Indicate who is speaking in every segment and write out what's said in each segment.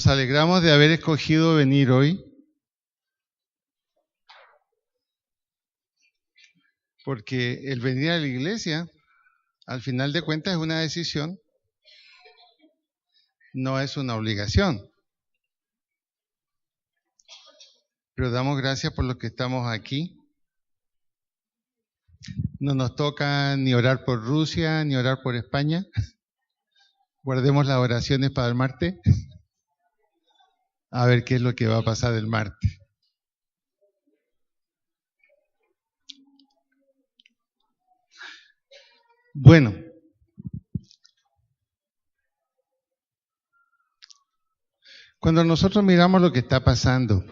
Speaker 1: Nos alegramos de haber escogido venir hoy, porque el venir a la iglesia, al final de cuentas, es una decisión, no es una obligación. Pero damos gracias por los que estamos aquí. No nos toca ni orar por Rusia, ni orar por España. Guardemos las oraciones para el martes. A ver qué es lo que va a pasar el martes. Bueno, cuando nosotros miramos lo que está pasando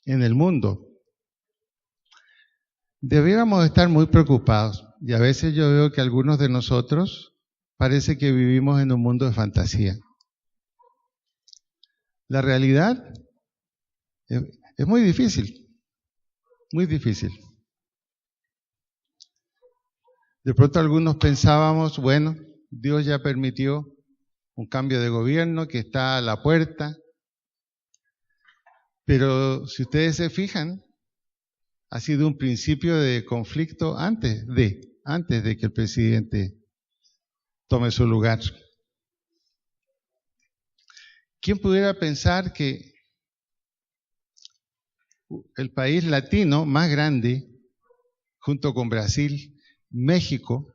Speaker 1: en el mundo, debiéramos estar muy preocupados. Y a veces yo veo que algunos de nosotros parece que vivimos en un mundo de fantasía. La realidad es muy difícil, muy difícil. De pronto algunos pensábamos, bueno, Dios ya permitió un cambio de gobierno que está a la puerta, pero si ustedes se fijan, ha sido un principio de conflicto antes de que el presidente tome su lugar. ¿Quién pudiera pensar que el país latino más grande, junto con Brasil, México,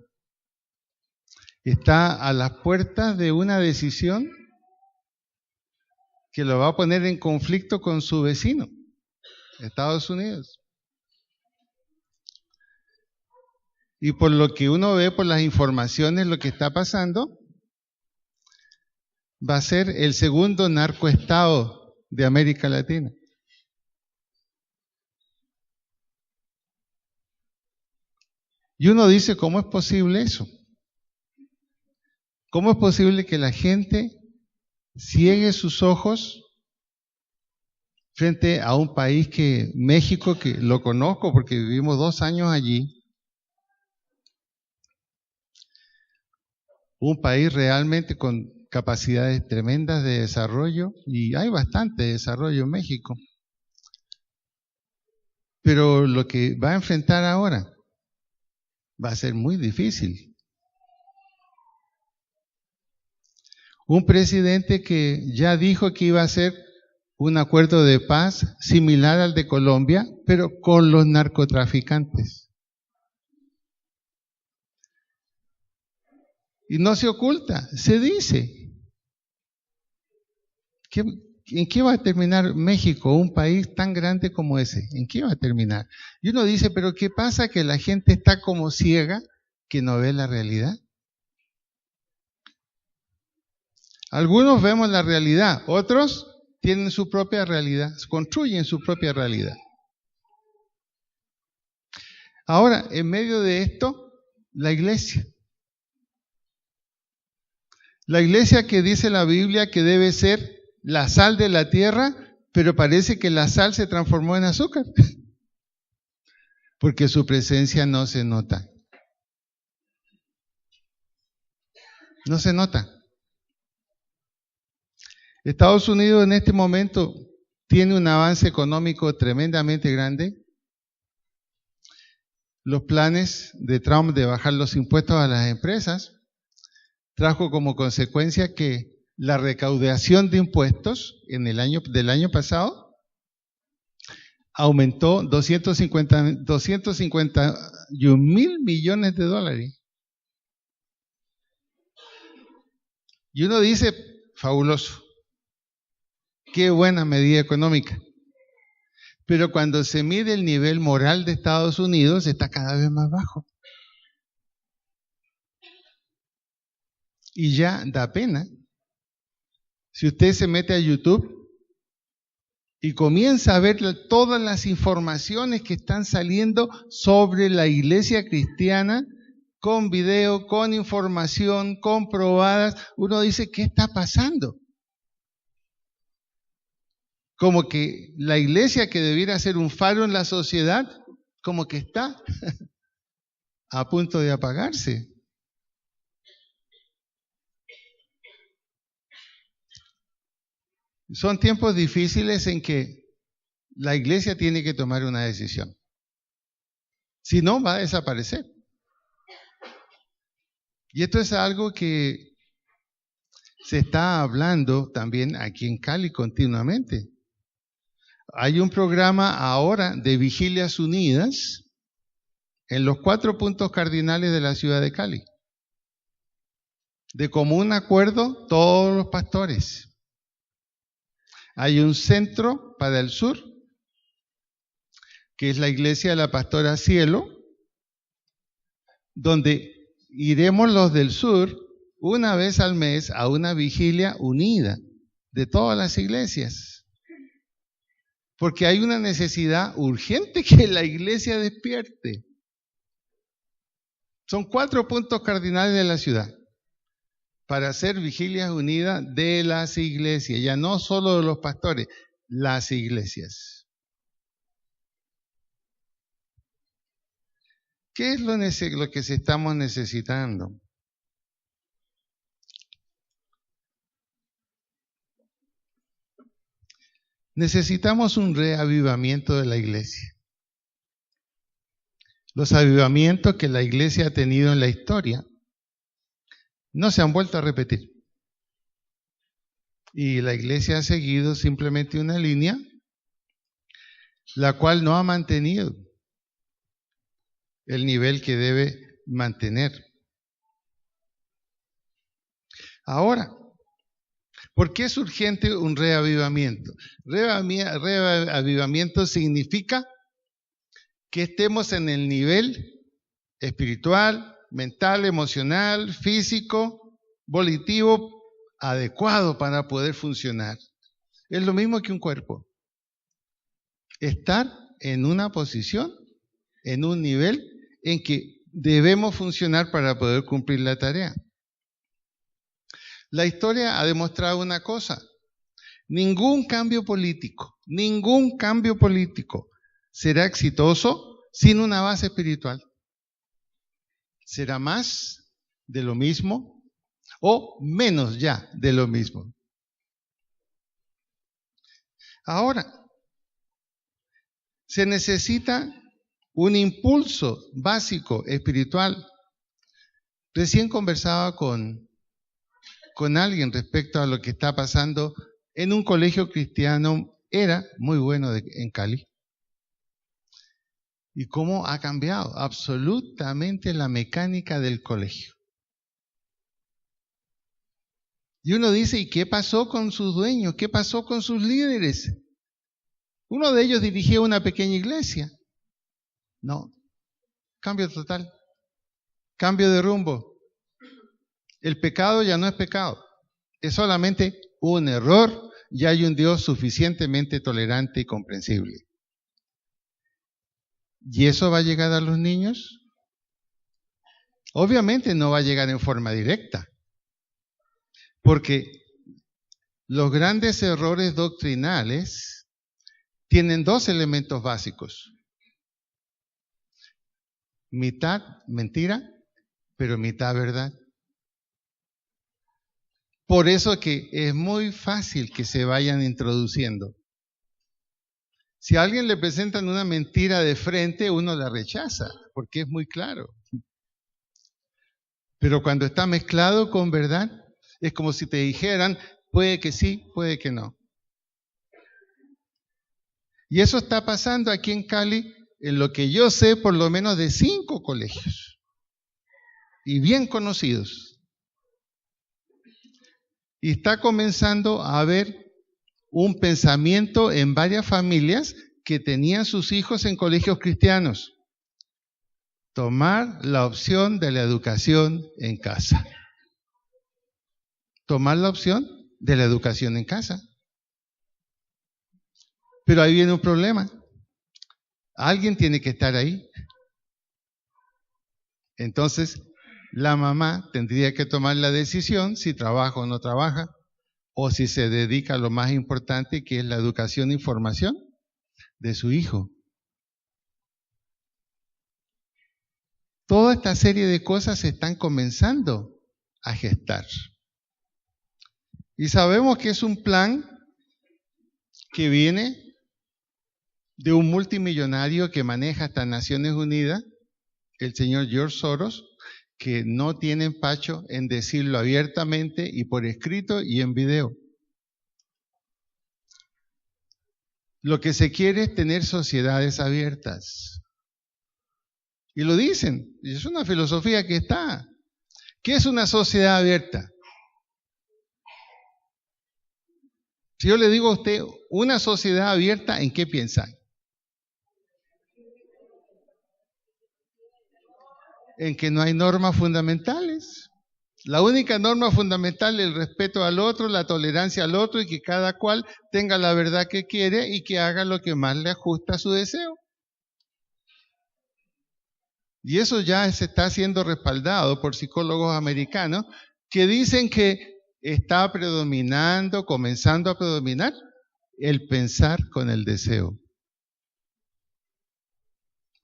Speaker 1: está a las puertas de una decisión que lo va a poner en conflicto con su vecino, Estados Unidos? Y por lo que uno ve, por las informaciones, lo que está pasando, va a ser el segundo narcoestado de América Latina. Y uno dice, ¿cómo es posible eso? ¿Cómo es posible que la gente ciegue sus ojos frente a un país que, México, que lo conozco porque vivimos 2 años allí, un país realmente con capacidades tremendas de desarrollo, y hay bastante desarrollo en México, pero lo que va a enfrentar ahora va a ser muy difícil. Un presidente que ya dijo que iba a hacer un acuerdo de paz similar al de Colombia, pero con los narcotraficantes. Y no se oculta, se dice. ¿En qué va a terminar México, un país tan grande como ese? ¿En qué va a terminar? Y uno dice, pero ¿qué pasa? Que la gente está como ciega, que no ve la realidad. Algunos vemos la realidad, otros tienen su propia realidad, construyen su propia realidad. Ahora, en medio de esto, la iglesia. La iglesia que dice la Biblia que debe ser la sal de la tierra, pero parece que la sal se transformó en azúcar, porque su presencia no se nota. No se nota. Estados Unidos en este momento tiene un avance económico tremendamente grande. Los planes de Trump de bajar los impuestos a las empresas trajo como consecuencia que la recaudación de impuestos del año pasado aumentó 251 millones de dólares. Y uno dice, fabuloso, qué buena medida económica. Pero cuando se mide el nivel moral de Estados Unidos, está cada vez más bajo. Y ya da pena. Si usted se mete a YouTube y comienza a ver todas las informaciones que están saliendo sobre la iglesia cristiana, con video, con información, comprobadas, uno dice, ¿qué está pasando? Como que la iglesia que debiera ser un faro en la sociedad, como que está a punto de apagarse. Son tiempos difíciles en que la iglesia tiene que tomar una decisión. Si no, va a desaparecer. Y esto es algo que se está hablando también aquí en Cali continuamente. Hay un programa ahora de Vigilias Unidas en los 4 puntos cardinales de la ciudad de Cali. De común acuerdo, todos los pastores. Hay un centro para el sur, que es la iglesia de la Pastora Cielo, donde iremos los del sur una vez al mes a una vigilia unida de todas las iglesias. Porque hay una necesidad urgente que la iglesia despierte. Son 4 puntos cardinales de la ciudad para hacer vigilias unidas de las iglesias, ya no solo de los pastores, las iglesias. ¿Qué es lo que estamos necesitando? Necesitamos un reavivamiento de la iglesia. Los avivamientos que la iglesia ha tenido en la historia no se han vuelto a repetir. Y la iglesia ha seguido simplemente una línea la cual no ha mantenido el nivel que debe mantener. Ahora, ¿por qué es urgente un reavivamiento? Reavivamiento significa que estemos en el nivel espiritual, mental, emocional, físico, volitivo, adecuado para poder funcionar. Es lo mismo que un cuerpo. Estar en una posición, en un nivel en que debemos funcionar para poder cumplir la tarea. La historia ha demostrado una cosa: ningún cambio político será exitoso sin una base espiritual. Será más de lo mismo o menos ya de lo mismo. Ahora, se necesita un impulso básico espiritual. Recién conversaba con alguien respecto a lo que está pasando en un colegio cristiano, era muy bueno en Cali. Y cómo ha cambiado absolutamente la mecánica del colegio. Y uno dice, ¿y qué pasó con sus dueños? ¿Qué pasó con sus líderes? Uno de ellos dirigía una pequeña iglesia. No, cambio total, cambio de rumbo. El pecado ya no es pecado, es solamente un error y hay un Dios suficientemente tolerante y comprensible. ¿Y eso va a llegar a los niños? Obviamente no va a llegar en forma directa, porque los grandes errores doctrinales tienen 2 elementos básicos. Mitad mentira, pero mitad verdad. Por eso que es muy fácil que se vayan introduciendo. Si a alguien le presentan una mentira de frente, uno la rechaza, porque es muy claro. Pero cuando está mezclado con verdad, es como si te dijeran, puede que sí, puede que no. Y eso está pasando aquí en Cali, en lo que yo sé, por lo menos de 5 colegios, y bien conocidos. Y está comenzando a haber un pensamiento en varias familias que tenían sus hijos en colegios cristianos. Tomar la opción de la educación en casa. Tomar la opción de la educación en casa. Pero ahí viene un problema. Alguien tiene que estar ahí. Entonces, la mamá tendría que tomar la decisión si trabaja o no trabaja, o si se dedica a lo más importante, que es la educación e información de su hijo. Toda esta serie de cosas se están comenzando a gestar. Y sabemos que es un plan que viene de un multimillonario que maneja hasta Naciones Unidas, el señor George Soros, que no tiene empacho en decirlo abiertamente y por escrito y en video. Lo que se quiere es tener sociedades abiertas. Y lo dicen, y es una filosofía que está. ¿Qué es una sociedad abierta? Si yo le digo a usted, una sociedad abierta, ¿en qué piensa? En que no hay normas fundamentales. La única norma fundamental es el respeto al otro, la tolerancia al otro y que cada cual tenga la verdad que quiere y que haga lo que más le ajusta a su deseo. Y eso ya se está siendo respaldado por psicólogos americanos que dicen que está predominando, comenzando a predominar el pensar con el deseo.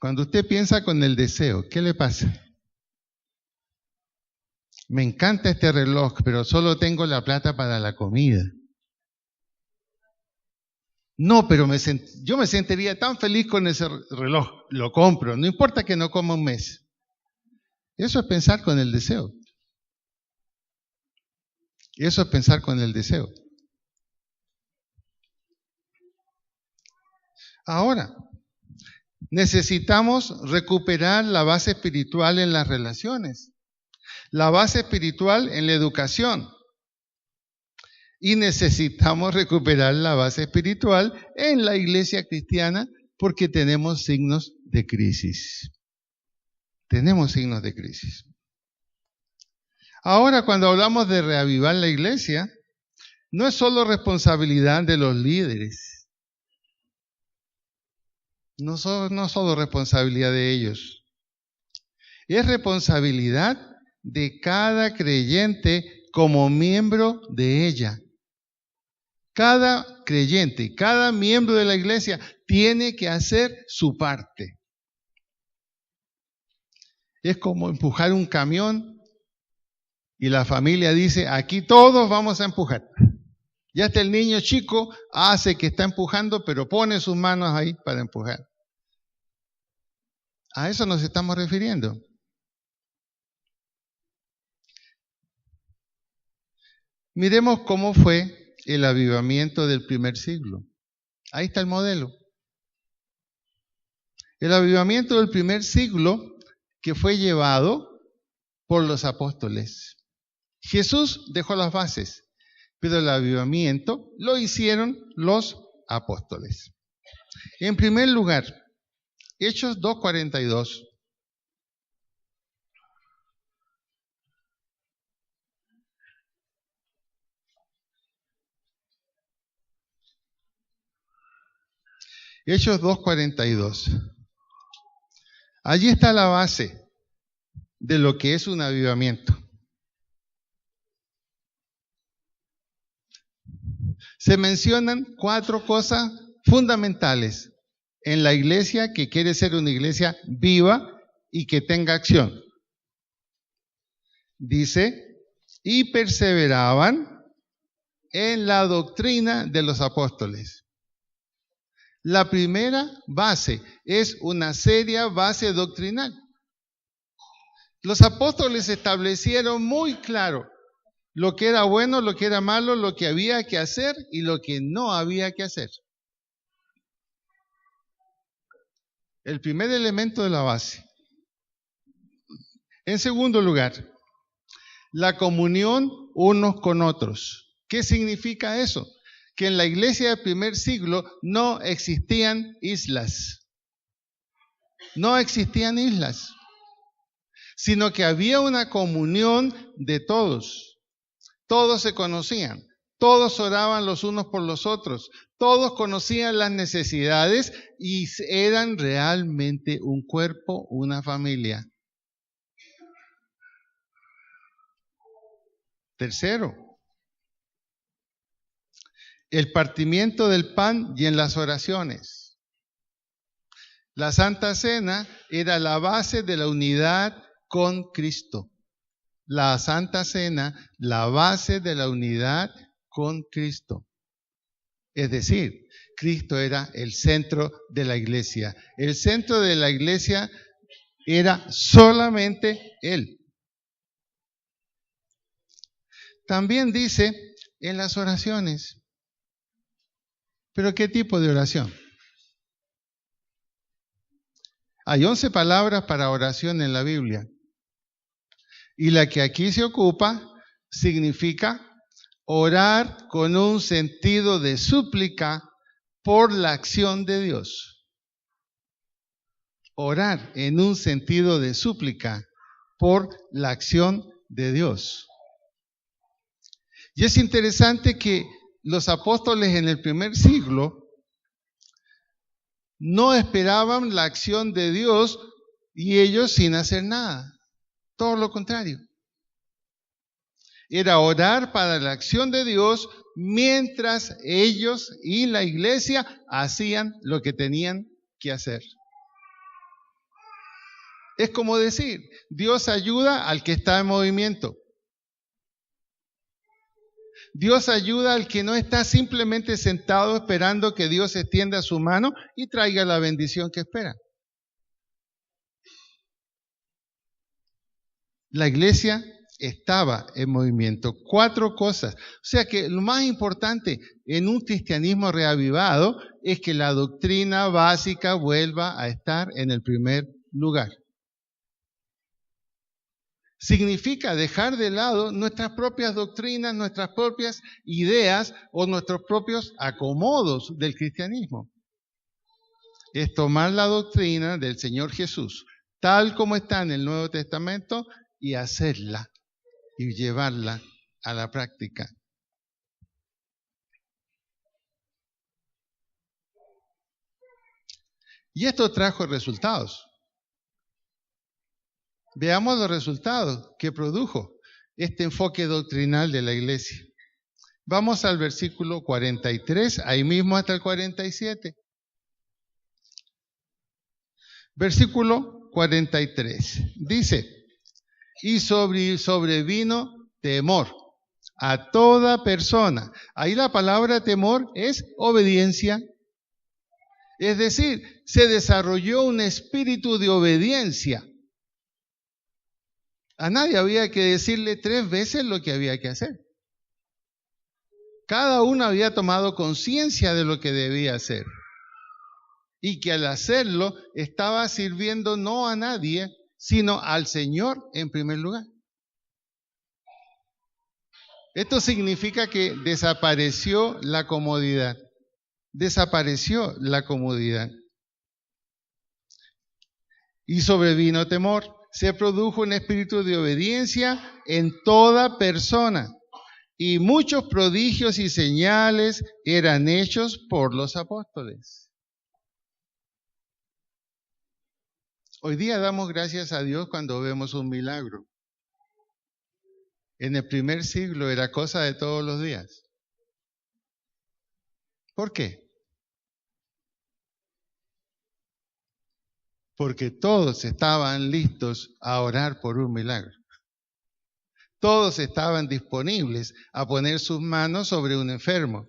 Speaker 1: Cuando usted piensa con el deseo, ¿qué le pasa? Me encanta este reloj, pero solo tengo la plata para la comida. No, pero yo me sentiría tan feliz con ese reloj. Lo compro, no importa que no coma un mes. Eso es pensar con el deseo. Eso es pensar con el deseo. Ahora, necesitamos recuperar la base espiritual en las relaciones, la base espiritual en la educación. Y necesitamos recuperar la base espiritual en la iglesia cristiana porque tenemos signos de crisis. Tenemos signos de crisis. Ahora, cuando hablamos de reavivar la iglesia, no es solo responsabilidad de los líderes. No solo responsabilidad de ellos. Es responsabilidad de cada creyente como miembro de ella. Cada creyente, cada miembro de la iglesia tiene que hacer su parte. Es como empujar un camión y la familia dice, aquí todos vamos a empujar. Ya hasta el niño chico hace que está empujando, pero pone sus manos ahí para empujar. A eso nos estamos refiriendo. Miremos cómo fue el avivamiento del primer siglo. Ahí está el modelo. El avivamiento del primer siglo que fue llevado por los apóstoles. Jesús dejó las bases, pero el avivamiento lo hicieron los apóstoles. En primer lugar, Hechos 2:42. Hechos 2:42. Allí está la base de lo que es un avivamiento. Se mencionan 4 cosas fundamentales en la iglesia que quiere ser una iglesia viva y que tenga acción. Dice, y perseveraban en la doctrina de los apóstoles. La primera base es una seria base doctrinal. Los apóstoles establecieron muy claro lo que era bueno, lo que era malo, lo que había que hacer y lo que no había que hacer. El primer elemento de la base. En segundo lugar, la comunión unos con otros. ¿Qué significa eso? Que en la iglesia del primer siglo no existían islas. No existían islas, sino que había una comunión de todos. Todos se conocían, todos oraban los unos por los otros, todos conocían las necesidades y eran realmente un cuerpo, una familia. Tercero, el partimiento del pan y en las oraciones. La Santa Cena era la base de la unidad con Cristo. La Santa Cena, la base de la unidad con Cristo. Es decir, Cristo era el centro de la iglesia. El centro de la iglesia era solamente Él. También dice en las oraciones. ¿Pero qué tipo de oración? Hay 11 palabras para oración en la Biblia. Y la que aquí se ocupa significa orar con un sentido de súplica por la acción de Dios. Orar en un sentido de súplica por la acción de Dios. Y es interesante que los apóstoles en el primer siglo no esperaban la acción de Dios y ellos sin hacer nada. Todo lo contrario. Era orar para la acción de Dios mientras ellos y la iglesia hacían lo que tenían que hacer. Es como decir, Dios ayuda al que está en movimiento. Dios ayuda al que no está simplemente sentado esperando que Dios extienda su mano y traiga la bendición que espera. La iglesia estaba en movimiento. 4 cosas. O sea que lo más importante en un cristianismo reavivado es que la doctrina básica vuelva a estar en el primer lugar. Significa dejar de lado nuestras propias doctrinas, nuestras propias ideas o nuestros propios acomodos del cristianismo. Es tomar la doctrina del Señor Jesús, tal como está en el Nuevo Testamento, y hacerla y llevarla a la práctica. Y esto trajo resultados. Veamos los resultados que produjo este enfoque doctrinal de la iglesia. Vamos al versículo 43, ahí mismo hasta el 47. Versículo 43. Dice, y sobrevino temor a toda persona. Ahí la palabra temor es obediencia. Es decir, se desarrolló un espíritu de obediencia. A nadie había que decirle 3 veces lo que había que hacer. Cada uno había tomado conciencia de lo que debía hacer. Y que al hacerlo estaba sirviendo no a nadie, sino al Señor en primer lugar. Esto significa que desapareció la comodidad. Desapareció la comodidad. Y sobrevino temor. Se produjo un espíritu de obediencia en toda persona. Y muchos prodigios y señales eran hechos por los apóstoles. Hoy día damos gracias a Dios cuando vemos un milagro. En el primer siglo era cosa de todos los días. ¿Por qué? Porque todos estaban listos a orar por un milagro. Todos estaban disponibles a poner sus manos sobre un enfermo.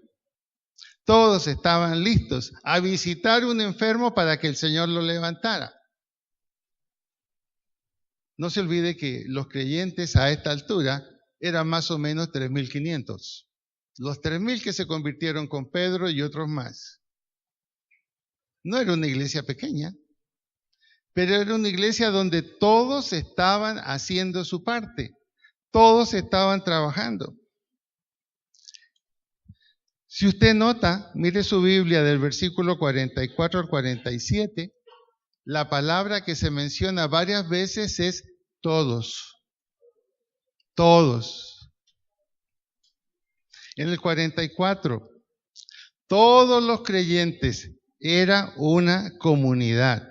Speaker 1: Todos estaban listos a visitar un enfermo para que el Señor lo levantara. No se olvide que los creyentes a esta altura eran más o menos 3.500. Los 3.000 que se convirtieron con Pedro y otros más. No era una iglesia pequeña, pero era una iglesia donde todos estaban haciendo su parte. Todos estaban trabajando. Si usted nota, mire su Biblia del versículo 44 al 47, la palabra que se menciona varias veces es todos. Todos. En el 44, todos los creyentes, era una comunidad.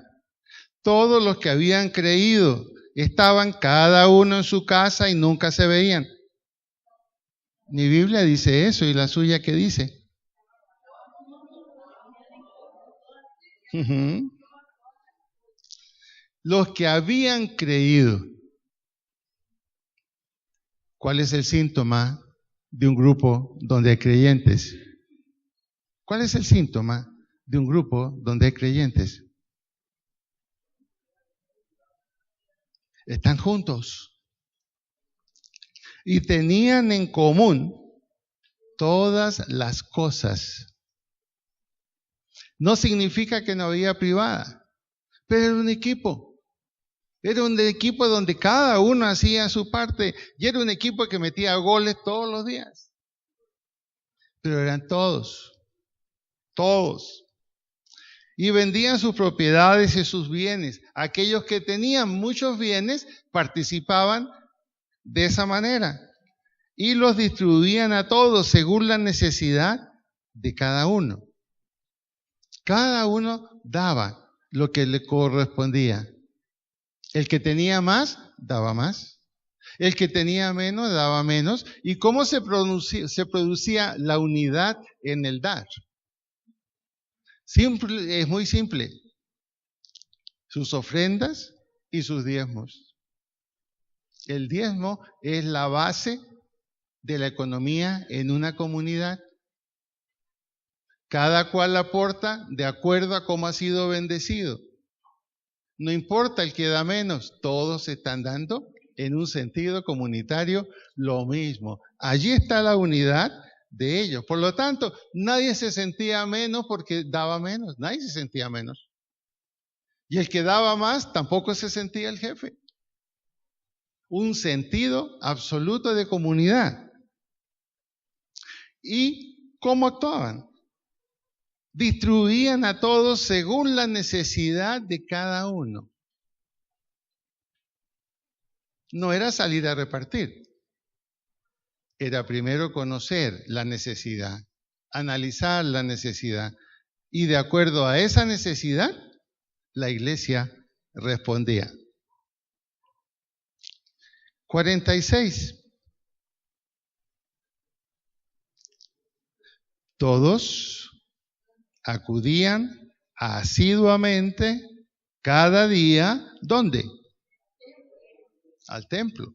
Speaker 1: Todos los que habían creído estaban cada uno en su casa y nunca se veían. Mi Biblia dice eso, y la suya, ¿qué dice? Los que habían creído. ¿Cuál es el síntoma de un grupo donde hay creyentes? ¿Cuál es el síntoma de un grupo donde hay creyentes? Están juntos y tenían en común todas las cosas. No significa que no había privada, pero era un equipo. Era un equipo donde cada uno hacía su parte y era un equipo que metía goles todos los días. Pero eran todos. Y vendían sus propiedades y sus bienes. Aquellos que tenían muchos bienes participaban de esa manera y los distribuían a todos según la necesidad de cada uno. Cada uno daba lo que le correspondía. El que tenía más, daba más. El que tenía menos, daba menos. ¿Y cómo se producía la unidad en el dar? Simple, es muy simple. Sus ofrendas y sus diezmos. El diezmo es la base de la economía en una comunidad. Cada cual aporta de acuerdo a cómo ha sido bendecido. No importa el que da menos, todos están dando en un sentido comunitario lo mismo. Allí está la unidad de ellos. Por lo tanto, nadie se sentía menos porque daba menos. Nadie se sentía menos. Y el que daba más tampoco se sentía el jefe. Un sentido absoluto de comunidad. ¿Y cómo actuaban? Distribuían a todos según la necesidad de cada uno. No era salir a repartir. Era primero conocer la necesidad, analizar la necesidad. Y de acuerdo a esa necesidad, la iglesia respondía. 46. Todos acudían asiduamente cada día, ¿dónde? Al templo.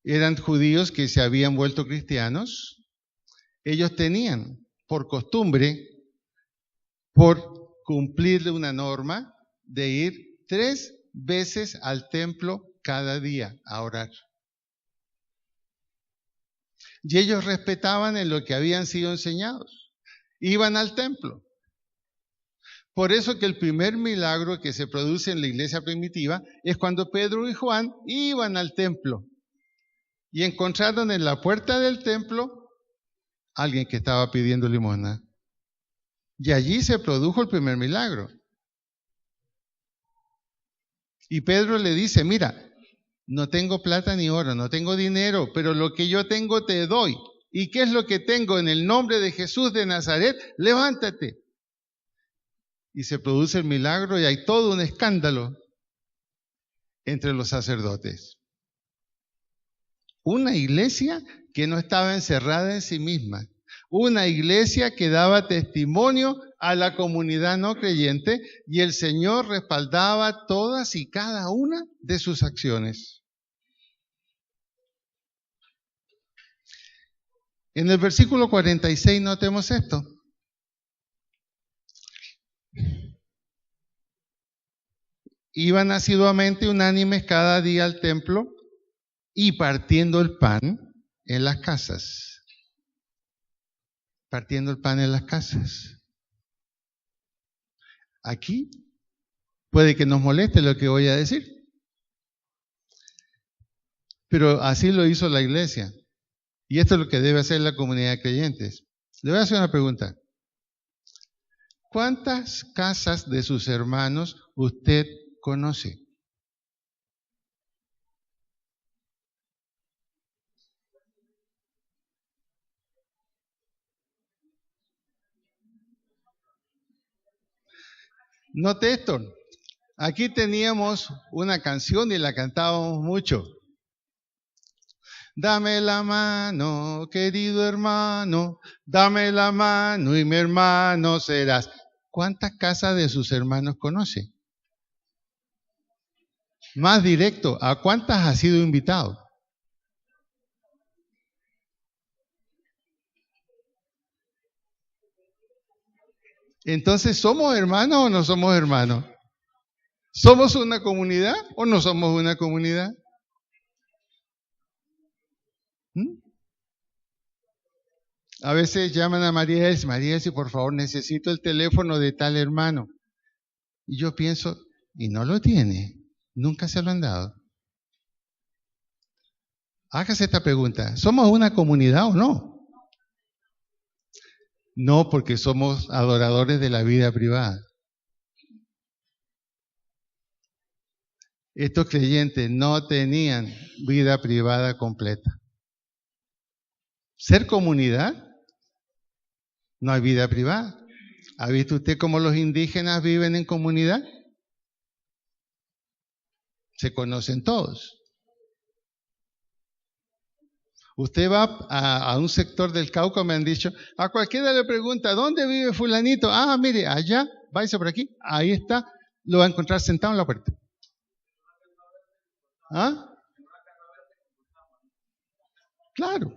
Speaker 1: Eran judíos que se habían vuelto cristianos. Ellos tenían por costumbre, por cumplir una norma, de ir 3 veces al templo cada día a orar. Y ellos respetaban en lo que habían sido enseñados. Iban al templo. Por eso que el primer milagro que se produce en la iglesia primitiva es cuando Pedro y Juan iban al templo y encontraron en la puerta del templo a alguien que estaba pidiendo limosna. Y allí se produjo el primer milagro. Y Pedro le dice, mira, no tengo plata ni oro, no tengo dinero, pero lo que yo tengo te doy. ¿Y qué es lo que tengo? En el nombre de Jesús de Nazaret, levántate. Y se produce el milagro y hay todo un escándalo entre los sacerdotes. Una iglesia que no estaba encerrada en sí misma. Una iglesia que daba testimonio a la comunidad no creyente y el Señor respaldaba todas y cada una de sus acciones. En el versículo 46 notemos esto. Iban asiduamente unánimes cada día al templo y partiendo el pan en las casas. Partiendo el pan en las casas. Aquí puede que nos moleste lo que voy a decir, pero así lo hizo la iglesia. Y esto es lo que debe hacer la comunidad de creyentes. Le voy a hacer una pregunta. ¿Cuántas casas de sus hermanos usted conoce? Note esto. Aquí teníamos una canción y la cantábamos mucho. Dame la mano, querido hermano, dame la mano y mi hermano serás. ¿Cuántas casas de sus hermanos conoce? Más directo, ¿a cuántas ha sido invitado? Entonces, ¿somos hermanos o no somos hermanos? ¿Somos una comunidad o no somos una comunidad? ¿Mm? A veces llaman a María y María, si por favor necesito el teléfono de tal hermano. Y yo pienso, y no lo tiene, nunca se lo han dado. Hágase esta pregunta, ¿somos una comunidad o no? No, porque somos adoradores de la vida privada. Estos creyentes no tenían vida privada completa. Ser comunidad, no hay vida privada. ¿Ha visto usted cómo los indígenas viven en comunidad? Se conocen todos. Usted va a un sector del Cauca, me han dicho, a cualquiera le pregunta, ¿dónde vive fulanito? Ah, mire, allá, váyase por aquí, ahí está, lo va a encontrar sentado en la puerta. ¿Ah? Claro.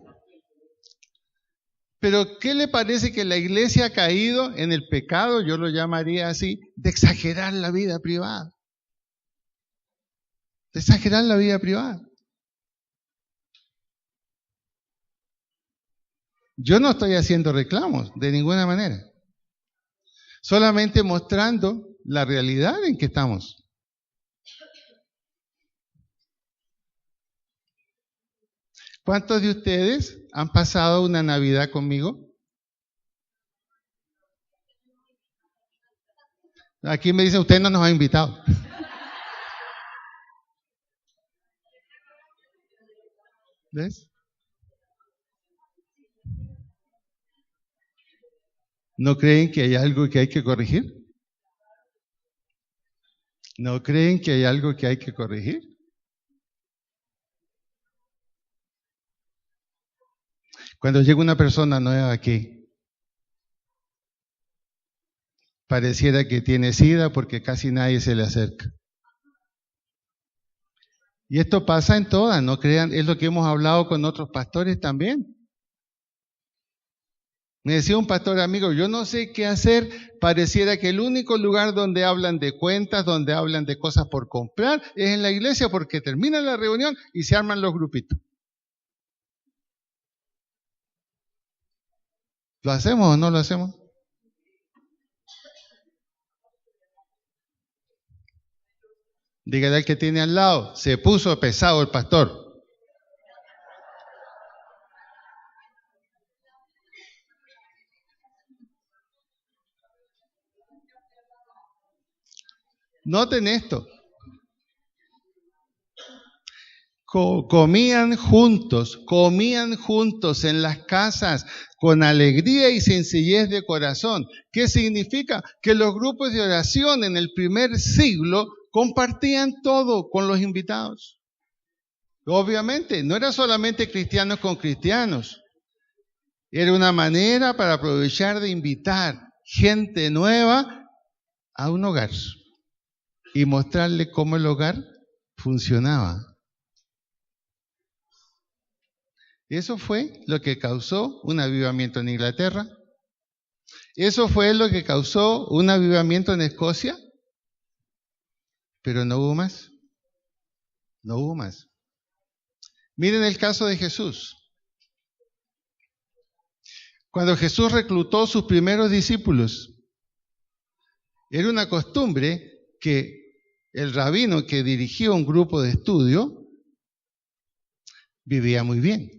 Speaker 1: Pero ¿qué le parece que la iglesia ha caído en el pecado, yo lo llamaría así, de exagerar la vida privada? De exagerar la vida privada. Yo no estoy haciendo reclamos de ninguna manera. Solamente mostrando la realidad en que estamos. ¿Cuántos de ustedes han pasado una Navidad conmigo? Aquí me dicen, usted no nos ha invitado. ¿Ves? ¿No creen que hay algo que hay que corregir? ¿No creen que hay algo que hay que corregir? Cuando llega una persona nueva aquí, pareciera que tiene SIDA porque casi nadie se le acerca. Y esto pasa en todas, no crean, es lo que hemos hablado con otros pastores también. Me decía un pastor amigo, yo no sé qué hacer, pareciera que el único lugar donde hablan de cuentas, donde hablan de cosas por comprar, es en la iglesia porque termina la reunión y se arman los grupitos. ¿Lo hacemos o no lo hacemos? Dígale al que tiene al lado, se puso pesado el pastor. Noten esto. Comían juntos en las casas con alegría y sencillez de corazón. ¿Qué significa? Que los grupos de oración en el primer siglo compartían todo con los invitados. Obviamente, no era solamente cristianos con cristianos. Era una manera para aprovechar de invitar gente nueva a un hogar y mostrarle cómo el hogar funcionaba. Eso fue lo que causó un avivamiento en Inglaterra. Eso fue lo que causó un avivamiento en Escocia. Pero no hubo más. No hubo más. Miren el caso de Jesús. Cuando Jesús reclutó sus primeros discípulos, era una costumbre que el rabino que dirigía un grupo de estudio vivía muy bien.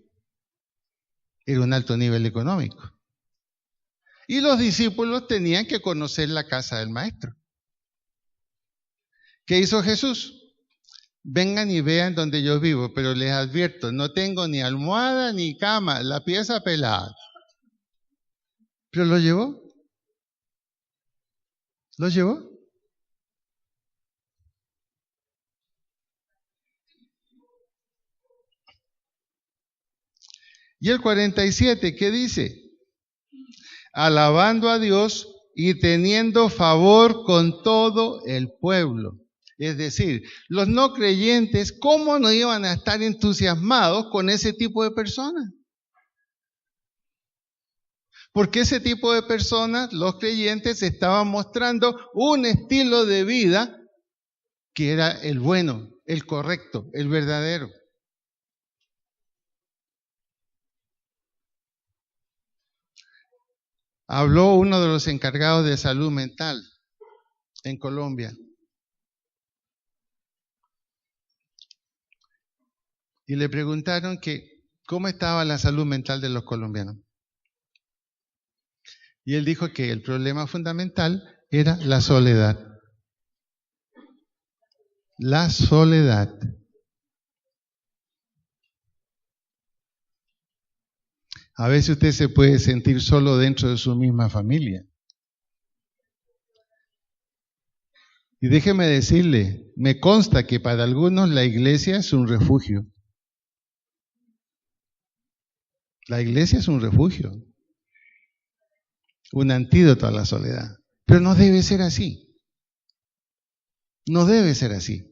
Speaker 1: Era un alto nivel económico. Y los discípulos tenían que conocer la casa del maestro. ¿Qué hizo Jesús? Vengan y vean donde yo vivo, pero les advierto, no tengo ni almohada ni cama, la pieza pelada. Pero lo llevó. Lo llevó. Y el 47, ¿qué dice? Alabando a Dios y teniendo favor con todo el pueblo. Es decir, los no creyentes, ¿cómo no iban a estar entusiasmados con ese tipo de personas? Porque ese tipo de personas, los creyentes, estaban mostrando un estilo de vida que era el bueno, el correcto, el verdadero. Habló uno de los encargados de salud mental en Colombia. Y le preguntaron que cómo estaba la salud mental de los colombianos. Y él dijo que el problema fundamental era la soledad. La soledad. A veces usted se puede sentir solo dentro de su misma familia. Y déjeme decirle, me consta que para algunos la iglesia es un refugio. La iglesia es un refugio, un antídoto a la soledad. Pero no debe ser así. No debe ser así.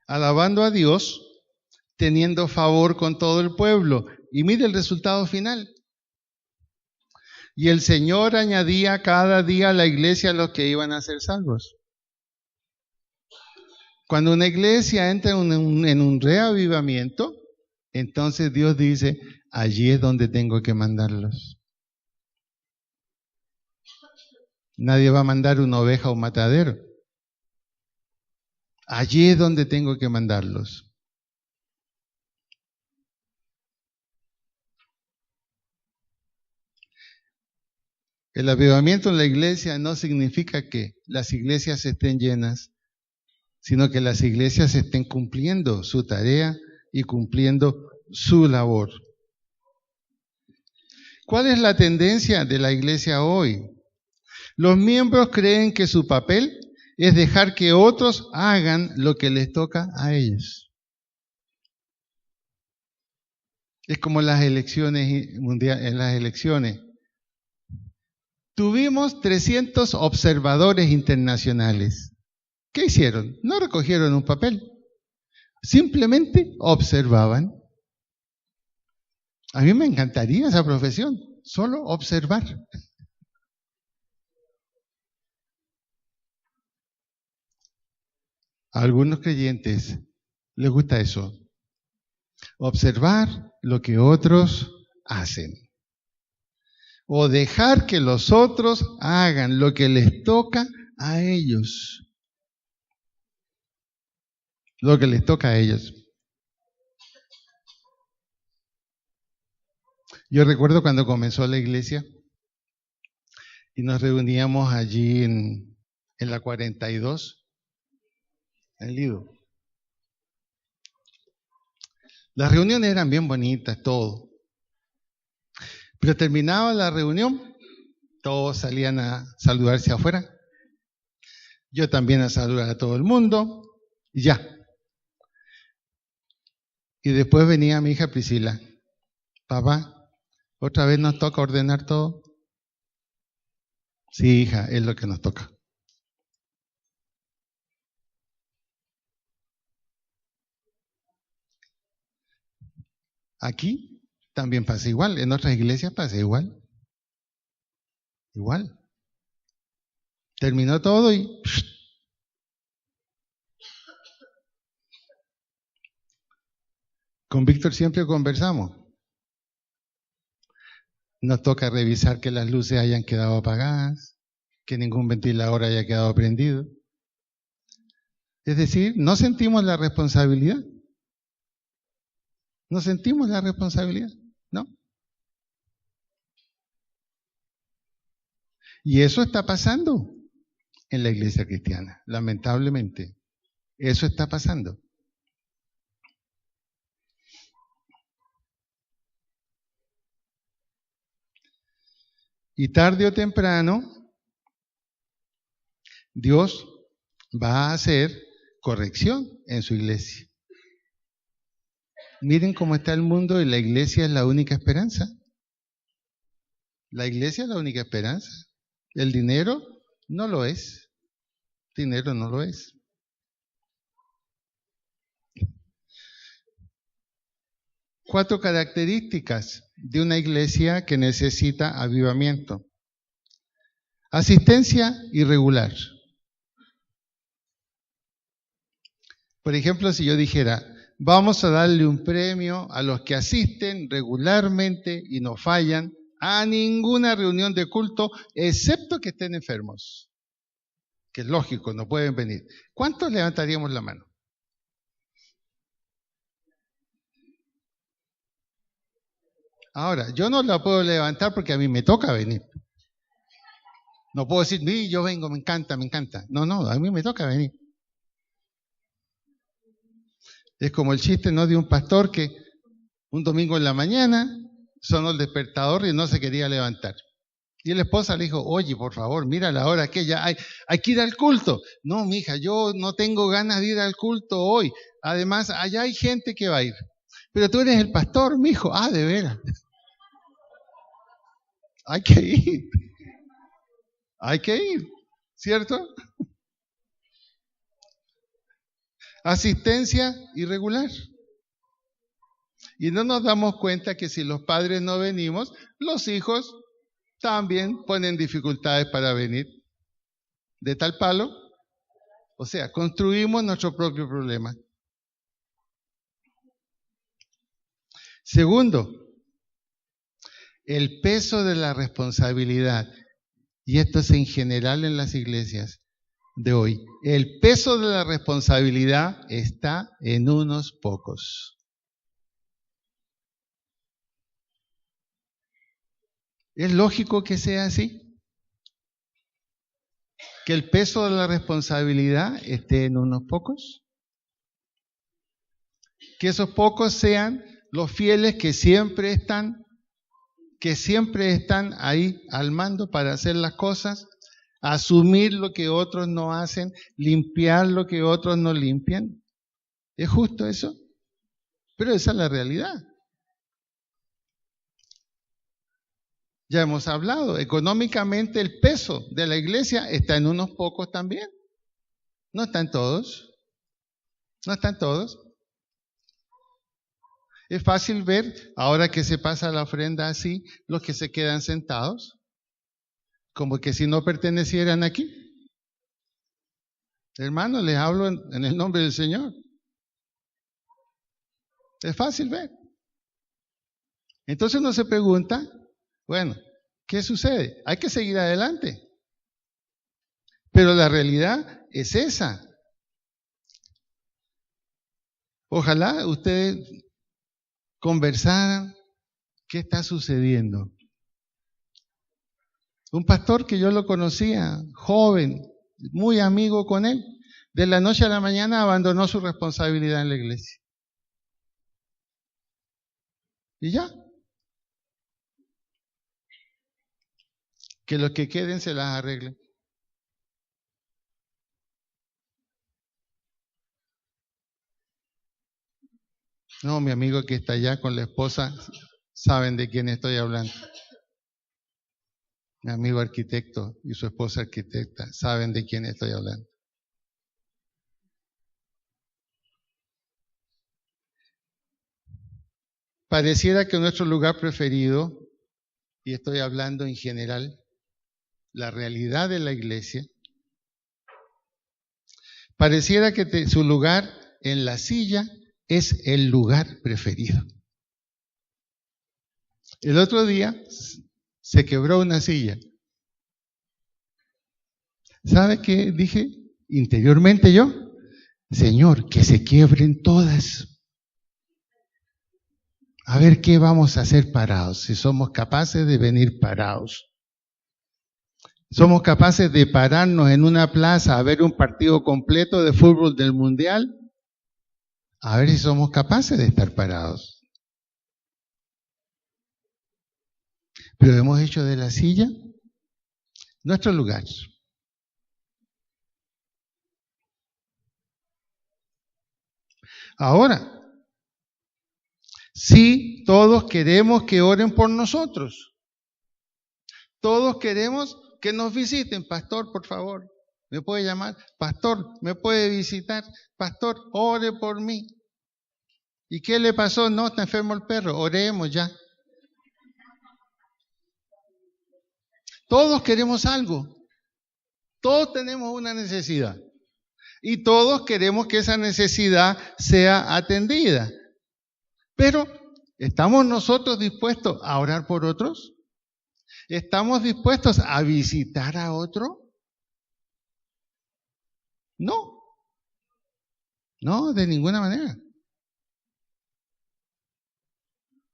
Speaker 1: Alabando a Dios, teniendo favor con todo el pueblo. Y mire el resultado final. Y el Señor añadía cada día a la iglesia a los que iban a ser salvos. Cuando una iglesia entra en un reavivamiento, entonces Dios dice, allí es donde tengo que mandarlos. Nadie va a mandar una oveja a un matadero. Allí es donde tengo que mandarlos. El avivamiento en la iglesia no significa que las iglesias estén llenas, sino que las iglesias estén cumpliendo su tarea y cumpliendo su labor. ¿Cuál es la tendencia de la iglesia hoy? Los miembros creen que su papel es dejar que otros hagan lo que les toca a ellos. Es como las elecciones mundiales, en las elecciones. Tuvimos 300 observadores internacionales. ¿Qué hicieron? No recogieron un papel. Simplemente observaban. A mí me encantaría esa profesión, solo observar. A algunos creyentes les gusta eso, observar lo que otros hacen. O dejar que los otros hagan lo que les toca a ellos. Lo que les toca a ellos. Yo recuerdo cuando comenzó la iglesia y nos reuníamos allí en la 42, en Lido. Las reuniones eran bien bonitas, todo. Pero terminaba la reunión, todos salían a saludarse afuera. Yo también a saludar a todo el mundo, y ya. Y después venía mi hija Priscila. Papá, ¿otra vez nos toca ordenar todo? Sí, hija, es lo que nos toca. Aquí también pasa igual, en otras iglesias pasa igual. Igual. Terminó todo y... Con Víctor siempre conversamos. Nos toca revisar que las luces hayan quedado apagadas, que ningún ventilador haya quedado prendido. Es decir, no sentimos la responsabilidad. No sentimos la responsabilidad, ¿no? Y eso está pasando en la iglesia cristiana, lamentablemente. Eso está pasando. Y tarde o temprano, Dios va a hacer corrección en su iglesia. Miren cómo está el mundo y la iglesia es la única esperanza. La iglesia es la única esperanza. El dinero no lo es. El dinero no lo es. 4 características de una iglesia que necesita avivamiento. Asistencia irregular. Por ejemplo, si yo dijera, vamos a darle un premio a los que asisten regularmente y no fallan a ninguna reunión de culto, excepto que estén enfermos, que es lógico, no pueden venir. ¿Cuántos levantaríamos la mano? Ahora, yo no la puedo levantar porque a mí me toca venir. No puedo decir, yo vengo, me encanta, me encanta. No, a mí me toca venir. Es como el chiste, ¿no?, de un pastor que un domingo en la mañana sonó el despertador y no se quería levantar. Y la esposa le dijo, oye, por favor, mira la hora que ya hay que ir al culto. No, mija, yo no tengo ganas de ir al culto hoy. Además, allá hay gente que va a ir. Pero tú eres el pastor, mijo. Ah, de veras. Hay que ir. Hay que ir, ¿cierto? Asistencia irregular. Y no nos damos cuenta que si los padres no venimos, los hijos también ponen dificultades para venir. De tal palo, o sea, construimos nuestro propio problema. Segundo, el peso de la responsabilidad. Y esto es en general en las iglesias de hoy. El peso de la responsabilidad está en unos pocos. ¿Es lógico que sea así? ¿Que el peso de la responsabilidad esté en unos pocos? Que esos pocos sean los fieles que siempre están ahí al mando para hacer las cosas, asumir lo que otros no hacen, limpiar lo que otros no limpian. ¿Es justo eso? Pero esa es la realidad. Ya hemos hablado, económicamente el peso de la iglesia está en unos pocos también. No están todos. No están todos. Es fácil ver, ahora que se pasa la ofrenda así, los que se quedan sentados, como que si no pertenecieran aquí. Hermanos, les hablo en el nombre del Señor. Es fácil ver. Entonces uno se pregunta, bueno, ¿qué sucede? Hay que seguir adelante. Pero la realidad es esa. Ojalá ustedes conversaran qué está sucediendo. Un pastor que yo lo conocía, joven, muy amigo con él, de la noche a la mañana abandonó su responsabilidad en la iglesia. Y ya. Que los que queden se las arreglen. No, mi amigo que está allá con la esposa, saben de quién estoy hablando. Mi amigo arquitecto y su esposa arquitecta, saben de quién estoy hablando. Pareciera que nuestro lugar preferido, y estoy hablando en general, la realidad de la iglesia, pareciera que su lugar en la silla es el lugar preferido. El otro día se quebró una silla. ¿Sabe qué dije interiormente yo? Señor, que se quiebren todas. A ver qué vamos a hacer parados, si somos capaces de venir parados. ¿Somos capaces de pararnos en una plaza a ver un partido completo de fútbol del Mundial? A ver si somos capaces de estar parados. Pero hemos hecho de la silla nuestro lugar. Ahora, sí, todos queremos que oren por nosotros. Todos queremos que nos visiten. Pastor, por favor, ¿me puede llamar? Pastor, ¿me puede visitar? Pastor, ore por mí. ¿Y qué le pasó? No, está enfermo el perro. Oremos ya. Todos queremos algo. Todos tenemos una necesidad. Y todos queremos que esa necesidad sea atendida. Pero, ¿estamos nosotros dispuestos a orar por otros? ¿Estamos dispuestos a visitar a otro? No. No, de ninguna manera.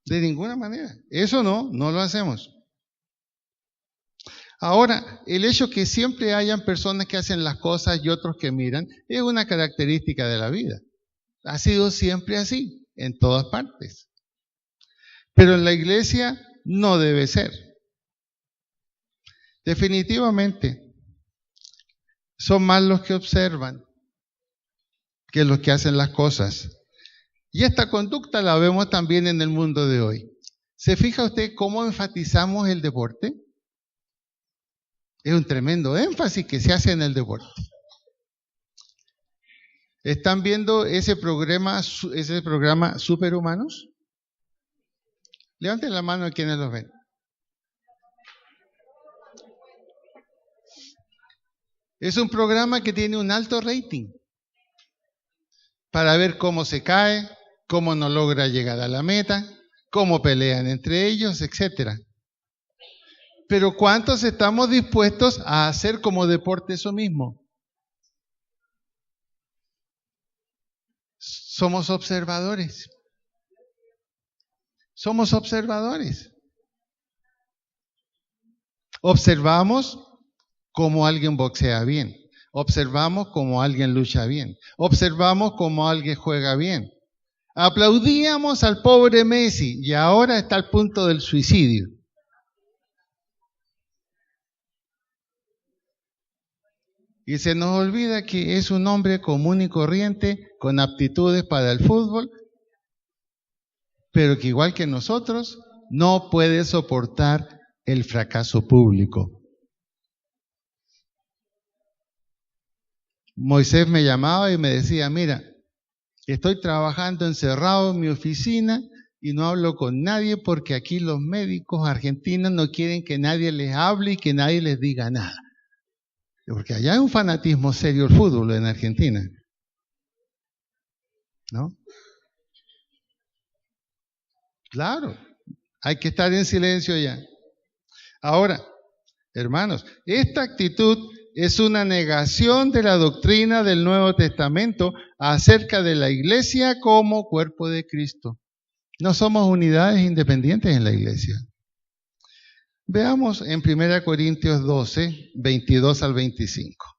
Speaker 1: De ninguna manera. Eso no lo hacemos. Ahora, el hecho que siempre hayan personas que hacen las cosas y otros que miran es una característica de la vida. Ha sido siempre así, en todas partes. Pero en la iglesia no debe ser. Definitivamente, son más los que observan que los que hacen las cosas. Y esta conducta la vemos también en el mundo de hoy. ¿Se fija usted cómo enfatizamos el deporte? Es un tremendo énfasis que se hace en el deporte. ¿Están viendo ese programa Superhumanos? Levanten la mano a quienes los ven. Es un programa que tiene un alto rating para ver cómo se cae, cómo no logra llegar a la meta, cómo pelean entre ellos, etcétera. Pero ¿cuántos estamos dispuestos a hacer como deporte eso mismo? Somos observadores. Somos observadores. Observamos cómo alguien boxea bien. Observamos cómo alguien lucha bien. Observamos cómo alguien juega bien. Aplaudíamos al pobre Messi y ahora está al punto del suicidio. Y se nos olvida que es un hombre común y corriente, con aptitudes para el fútbol, pero que igual que nosotros, no puede soportar el fracaso público. Moisés me llamaba y me decía, mira, estoy trabajando encerrado en mi oficina y no hablo con nadie porque aquí los médicos argentinos no quieren que nadie les hable y que nadie les diga nada. Porque allá hay un fanatismo serio el fútbol en Argentina. ¿No? Claro, hay que estar en silencio ya. Ahora, hermanos, esta actitud es una negación de la doctrina del Nuevo Testamento acerca de la iglesia como cuerpo de Cristo. No somos unidades independientes en la iglesia. Veamos en 1 Corintios 12, 22 al 25.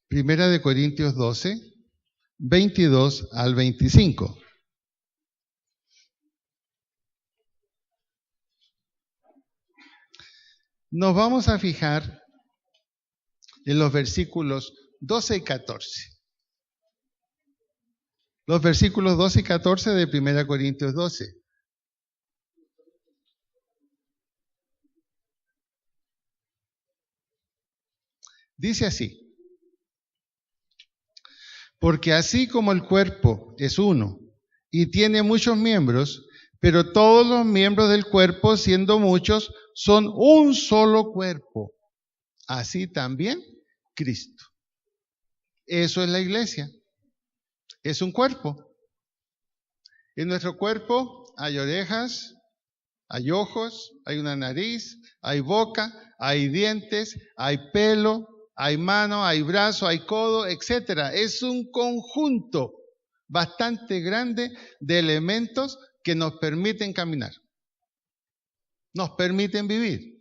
Speaker 1: Primera de Corintios 12, 22 al 25. Nos vamos a fijar en los versículos 12 y 14. Los versículos 12 y 14 de 1 Corintios 12. Dice así: porque así como el cuerpo es uno y tiene muchos miembros, pero todos los miembros del cuerpo, siendo muchos, son un solo cuerpo, así también Cristo. Eso es la iglesia. Es un cuerpo. En nuestro cuerpo hay orejas, hay ojos, hay una nariz, hay boca, hay dientes, hay pelo, hay mano, hay brazo, hay codo, etcétera. Es un conjunto bastante grande de elementos que nos permiten caminar, nos permiten vivir.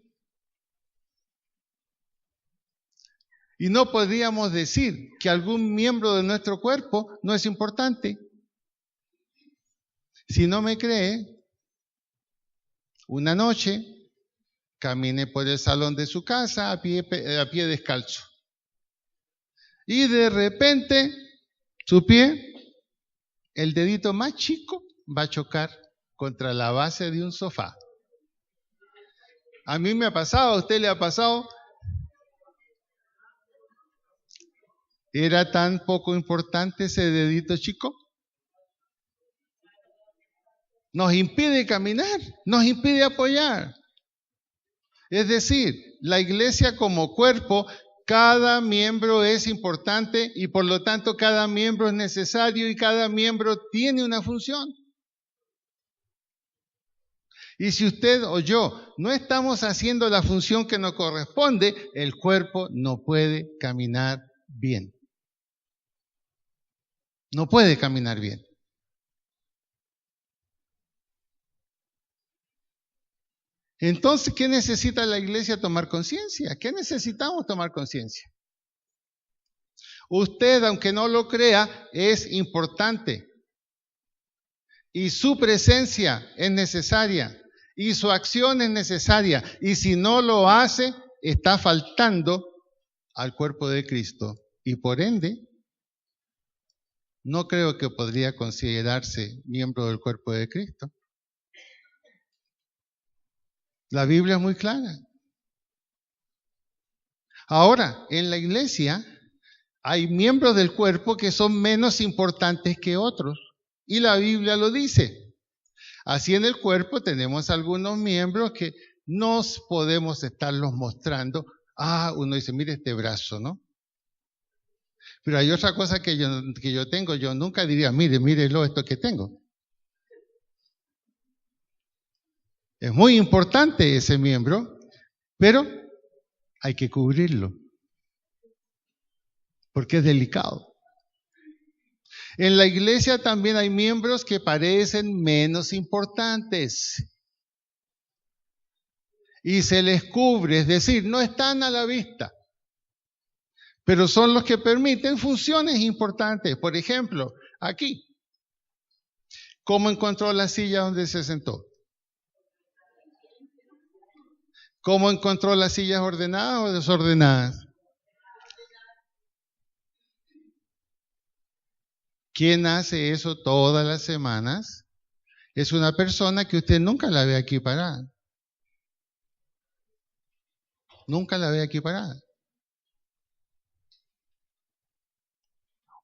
Speaker 1: Y no podríamos decir que algún miembro de nuestro cuerpo no es importante. Si no me cree, una noche camine por el salón de su casa a pie descalzo. Y de repente, su pie, el dedito más chico, va a chocar contra la base de un sofá. A mí me ha pasado, ¿a usted le ha pasado? ¿Era tan poco importante ese dedito chico? Nos impide caminar, nos impide apoyar. Es decir, la iglesia como cuerpo, cada miembro es importante y por lo tanto cada miembro es necesario y cada miembro tiene una función. Y si usted o yo no estamos haciendo la función que nos corresponde, el cuerpo no puede caminar bien. No puede caminar bien. Entonces, ¿qué necesita la iglesia tomar conciencia? ¿Qué necesitamos tomar conciencia? Usted, aunque no lo crea, es importante. Y su presencia es necesaria. Y su acción es necesaria. Y si no lo hace, está faltando al cuerpo de Cristo. Y por ende, no creo que podría considerarse miembro del cuerpo de Cristo. La Biblia es muy clara. Ahora, en la iglesia hay miembros del cuerpo que son menos importantes que otros. Y la Biblia lo dice. Así en el cuerpo tenemos algunos miembros que no podemos estarlos mostrando. Uno dice, mire este brazo, ¿no? Pero hay otra cosa que yo tengo. Yo nunca diría, mírelo esto que tengo. Es muy importante ese miembro, pero hay que cubrirlo, porque es delicado. En la iglesia también hay miembros que parecen menos importantes y se les cubre, es decir, no están a la vista, pero son los que permiten funciones importantes. Por ejemplo, aquí, ¿cómo encontró la silla donde se sentó? ¿Cómo encontró las sillas ordenadas o desordenadas? ¿Quién hace eso todas las semanas? Es una persona que usted nunca la ve aquí parada. Nunca la ve aquí parada.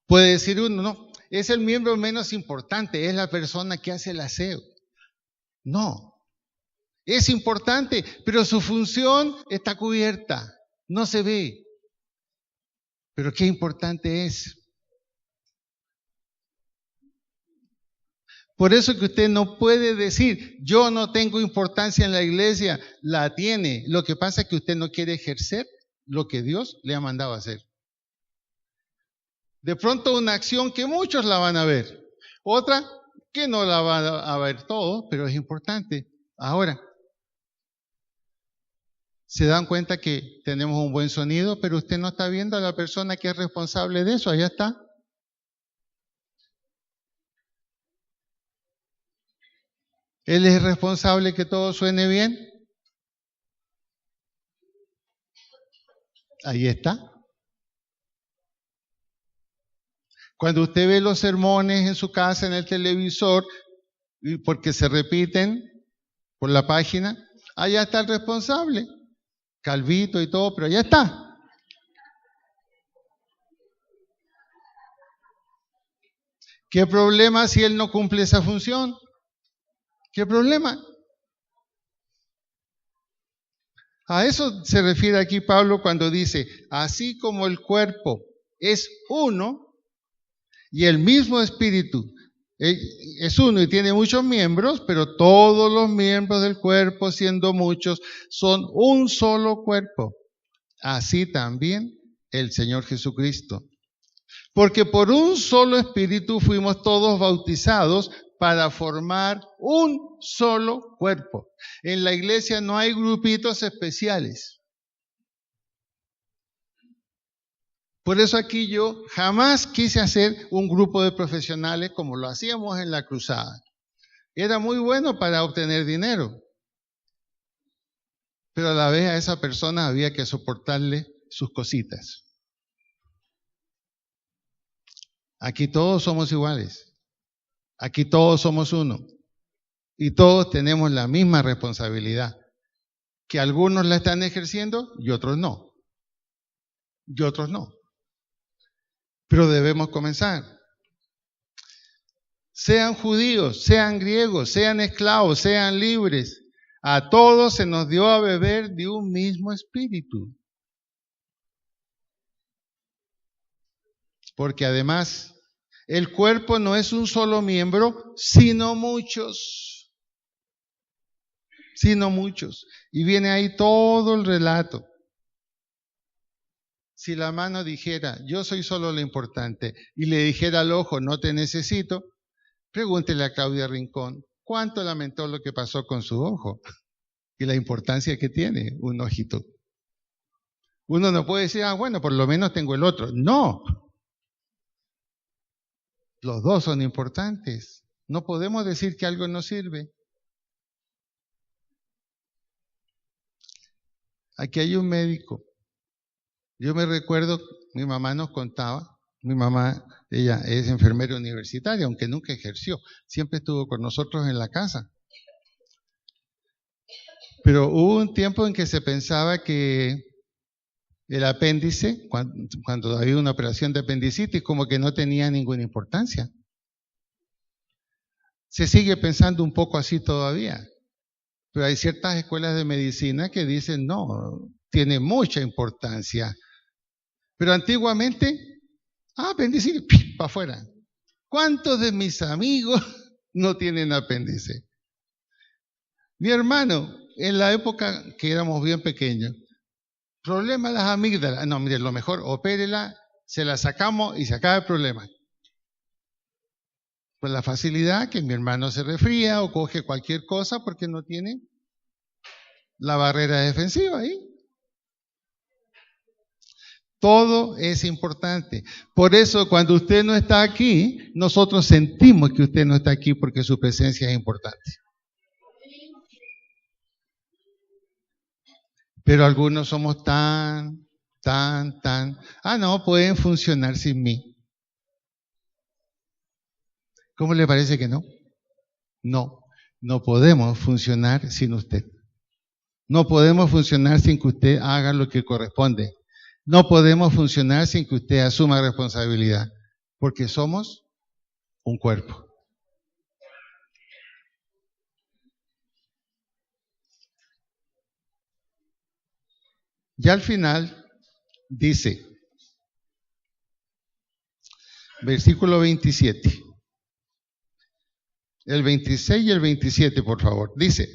Speaker 1: Puede decir uno, no, es el miembro menos importante, es la persona que hace el aseo. No, es importante, pero su función está cubierta, no se ve. Pero qué importante es. Por eso que usted no puede decir, yo no tengo importancia en la iglesia, la tiene. Lo que pasa es que usted no quiere ejercer lo que Dios le ha mandado a hacer. De pronto una acción que muchos la van a ver, otra que no la van a ver todos, pero es importante. Ahora, se dan cuenta que tenemos un buen sonido, pero usted no está viendo a la persona que es responsable de eso, allá está. Él es responsable que todo suene bien. Ahí está. Cuando usted ve los sermones en su casa, en el televisor, porque se repiten por la página, allá está el responsable, calvito y todo, pero allá está. ¿Qué problema si él no cumple esa función? ¿Qué problema? A eso se refiere aquí Pablo cuando dice, así como el cuerpo es uno y el mismo espíritu es uno y tiene muchos miembros, pero todos los miembros del cuerpo, siendo muchos, son un solo cuerpo. Así también el Señor Jesucristo. Porque por un solo espíritu fuimos todos bautizados para formar un solo cuerpo. En la iglesia no hay grupitos especiales. Por eso aquí yo jamás quise hacer un grupo de profesionales como lo hacíamos en la cruzada. Era muy bueno para obtener dinero, pero a la vez a esa persona había que soportarle sus cositas. Aquí todos somos iguales. Aquí todos somos uno. Y todos tenemos la misma responsabilidad. Que algunos la están ejerciendo y otros no. Y otros no. pero debemos comenzar. Sean judíos, sean griegos, sean esclavos, sean libres, a todos se nos dio a beber de un mismo espíritu. Porque además, el cuerpo no es un solo miembro, sino muchos. Sino muchos. Y viene ahí todo el relato. Si la mano dijera, yo soy solo lo importante, y le dijera al ojo, no te necesito, pregúntele a Claudia Rincón, ¿cuánto lamentó lo que pasó con su ojo? Y la importancia que tiene un ojito. Uno no puede decir, bueno, por lo menos tengo el otro. No. Los dos son importantes. No podemos decir que algo no sirve. Aquí hay un médico. Yo me recuerdo, mi mamá nos contaba, mi mamá, ella es enfermera universitaria, aunque nunca ejerció, siempre estuvo con nosotros en la casa. Pero hubo un tiempo en que se pensaba que el apéndice, cuando había una operación de apendicitis, como que no tenía ninguna importancia. Se sigue pensando un poco así todavía, pero hay ciertas escuelas de medicina que dicen, no, tiene mucha importancia. Pero antiguamente, apéndice, para afuera. ¿Cuántos de mis amigos no tienen apéndice? Mi hermano, en la época que éramos bien pequeños, problema de las amígdalas. No, mire, lo mejor, opérela, se la sacamos y se acaba el problema. Pues la facilidad que mi hermano se resfría o coge cualquier cosa porque no tiene la barrera defensiva ahí. Todo es importante. Por eso cuando usted no está aquí, nosotros sentimos que usted no está aquí porque su presencia es importante. Pero algunos somos tan, no, pueden funcionar sin mí. ¿Cómo le parece que no? No, no podemos funcionar sin usted. No podemos funcionar sin que usted haga lo que corresponde. No podemos funcionar sin que usted asuma responsabilidad, porque somos un cuerpo. Ya al final dice, versículo 27, el 26 y el 27, por favor, dice,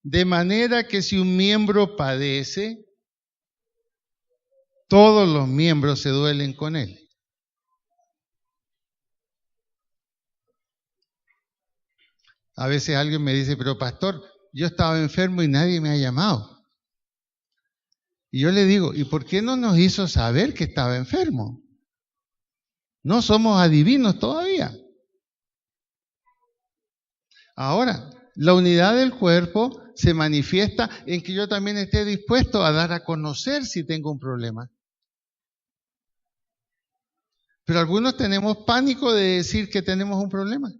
Speaker 1: de manera que si un miembro padece, todos los miembros se duelen con él. A veces alguien me dice, pero pastor, yo estaba enfermo y nadie me ha llamado. Y yo le digo, ¿y por qué no nos hizo saber que estaba enfermo? No somos adivinos todavía. Ahora, la unidad del cuerpo se manifiesta en que yo también esté dispuesto a dar a conocer si tengo un problema. Pero algunos tenemos pánico de decir que tenemos un problema.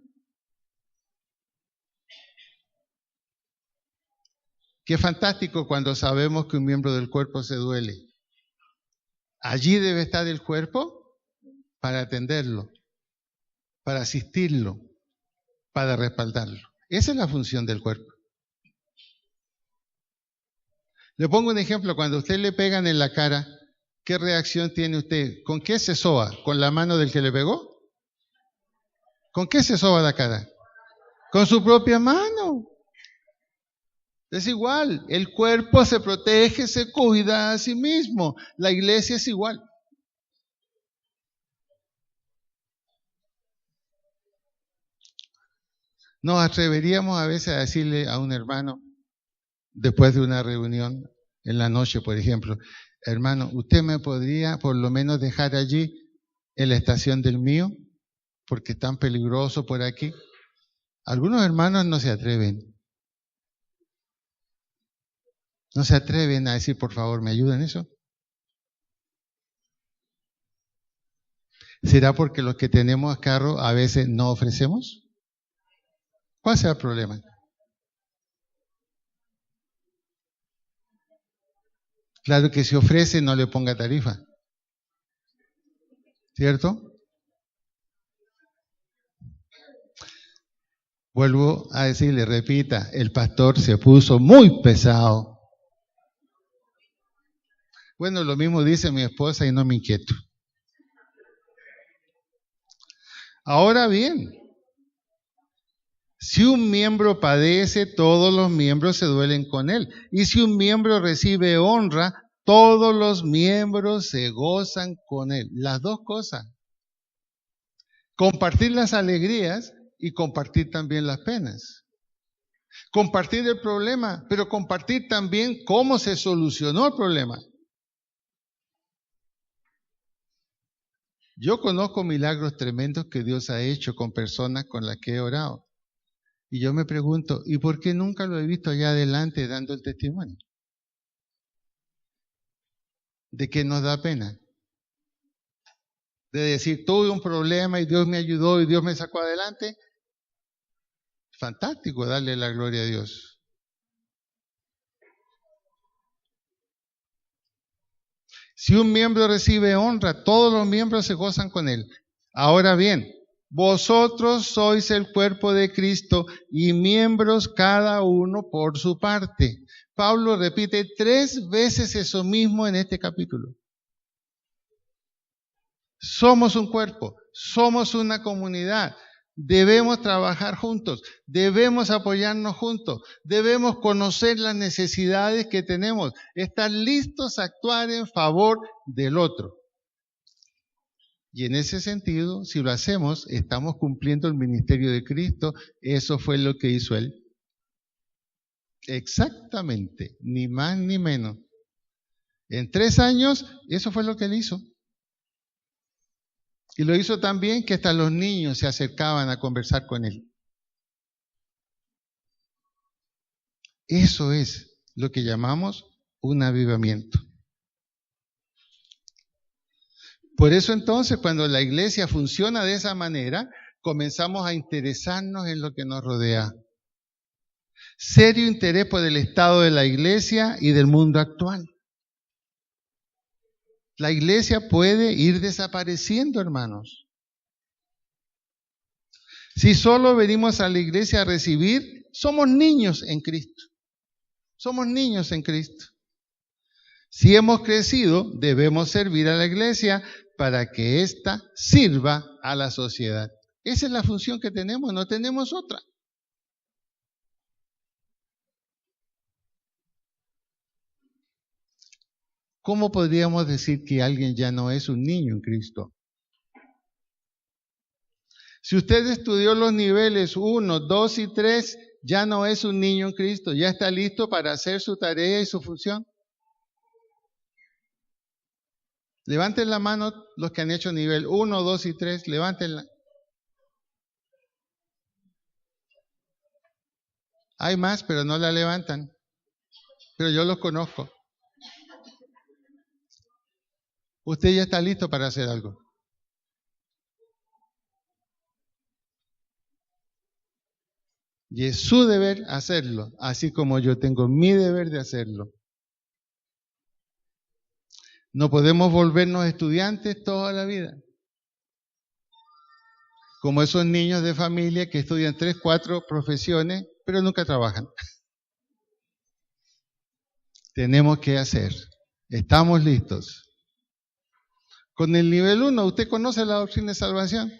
Speaker 1: Qué fantástico cuando sabemos que un miembro del cuerpo se duele. Allí debe estar el cuerpo para atenderlo, para asistirlo, para respaldarlo. Esa es la función del cuerpo. Le pongo un ejemplo, cuando a usted le pegan en la cara, ¿qué reacción tiene usted? ¿Con qué se soba? ¿Con la mano del que le pegó? ¿Con qué se soba la cara? Con su propia mano. Es igual, el cuerpo se protege, se cuida a sí mismo. La iglesia es igual. Nos atreveríamos a veces a decirle a un hermano, después de una reunión, en la noche, por ejemplo, hermano, ¿usted me podría por lo menos dejar allí en la estación del mío? Porque es tan peligroso por aquí. Algunos hermanos no se atreven. No se atreven a decir, por favor, ¿me ayudan en eso? ¿Será porque los que tenemos carro a veces no ofrecemos? ¿Cuál será el problema? Claro que si ofrece, no le ponga tarifa. ¿Cierto? Vuelvo a decirle, repita, el pastor se puso muy pesado. Bueno, lo mismo dice mi esposa y no me inquieto. Ahora bien, si un miembro padece, todos los miembros se duelen con él. Y si un miembro recibe honra, todos los miembros se gozan con él. Las dos cosas. Compartir las alegrías y compartir también las penas. Compartir el problema, pero compartir también cómo se solucionó el problema. Yo conozco milagros tremendos que Dios ha hecho con personas con las que he orado. Y yo me pregunto, ¿y por qué nunca lo he visto allá adelante dando el testimonio? ¿De qué nos da pena? De decir, tuve un problema y Dios me ayudó y Dios me sacó adelante. Fantástico darle la gloria a Dios. Si un miembro recibe honra, todos los miembros se gozan con él. Ahora bien, vosotros sois el cuerpo de Cristo y miembros cada uno por su parte. Pablo repite 3 veces eso mismo en este capítulo. Somos un cuerpo, somos una comunidad. Debemos trabajar juntos, debemos apoyarnos juntos, debemos conocer las necesidades que tenemos, estar listos a actuar en favor del otro. Y en ese sentido, si lo hacemos, estamos cumpliendo el ministerio de Cristo. Eso fue lo que hizo Él. Exactamente, ni más ni menos. En 3 años, eso fue lo que Él hizo. Y lo hizo tan bien que hasta los niños se acercaban a conversar con Él. Eso es lo que llamamos un avivamiento. Por eso entonces, cuando la iglesia funciona de esa manera, comenzamos a interesarnos en lo que nos rodea. Serio interés por el estado de la iglesia y del mundo actual. La iglesia puede ir desapareciendo, hermanos. Si solo venimos a la iglesia a recibir, somos niños en Cristo. Somos niños en Cristo. Si hemos crecido, debemos servir a la iglesia para que ésta sirva a la sociedad. Esa es la función que tenemos, no tenemos otra. ¿Cómo podríamos decir que alguien ya no es un niño en Cristo? Si usted estudió los niveles 1, 2 y 3, ya no es un niño en Cristo, ya está listo para hacer su tarea y su función. Levanten la mano los que han hecho nivel 1, 2 y 3, levántenla. Hay más, pero no la levantan. Pero yo los conozco. Usted ya está listo para hacer algo. Y es su deber hacerlo, así como yo tengo mi deber de hacerlo. No podemos volvernos estudiantes toda la vida. Como esos niños de familia que estudian 3, 4 profesiones, pero nunca trabajan. Tenemos que hacer. Estamos listos. Con el nivel 1, ¿usted conoce la doctrina de salvación?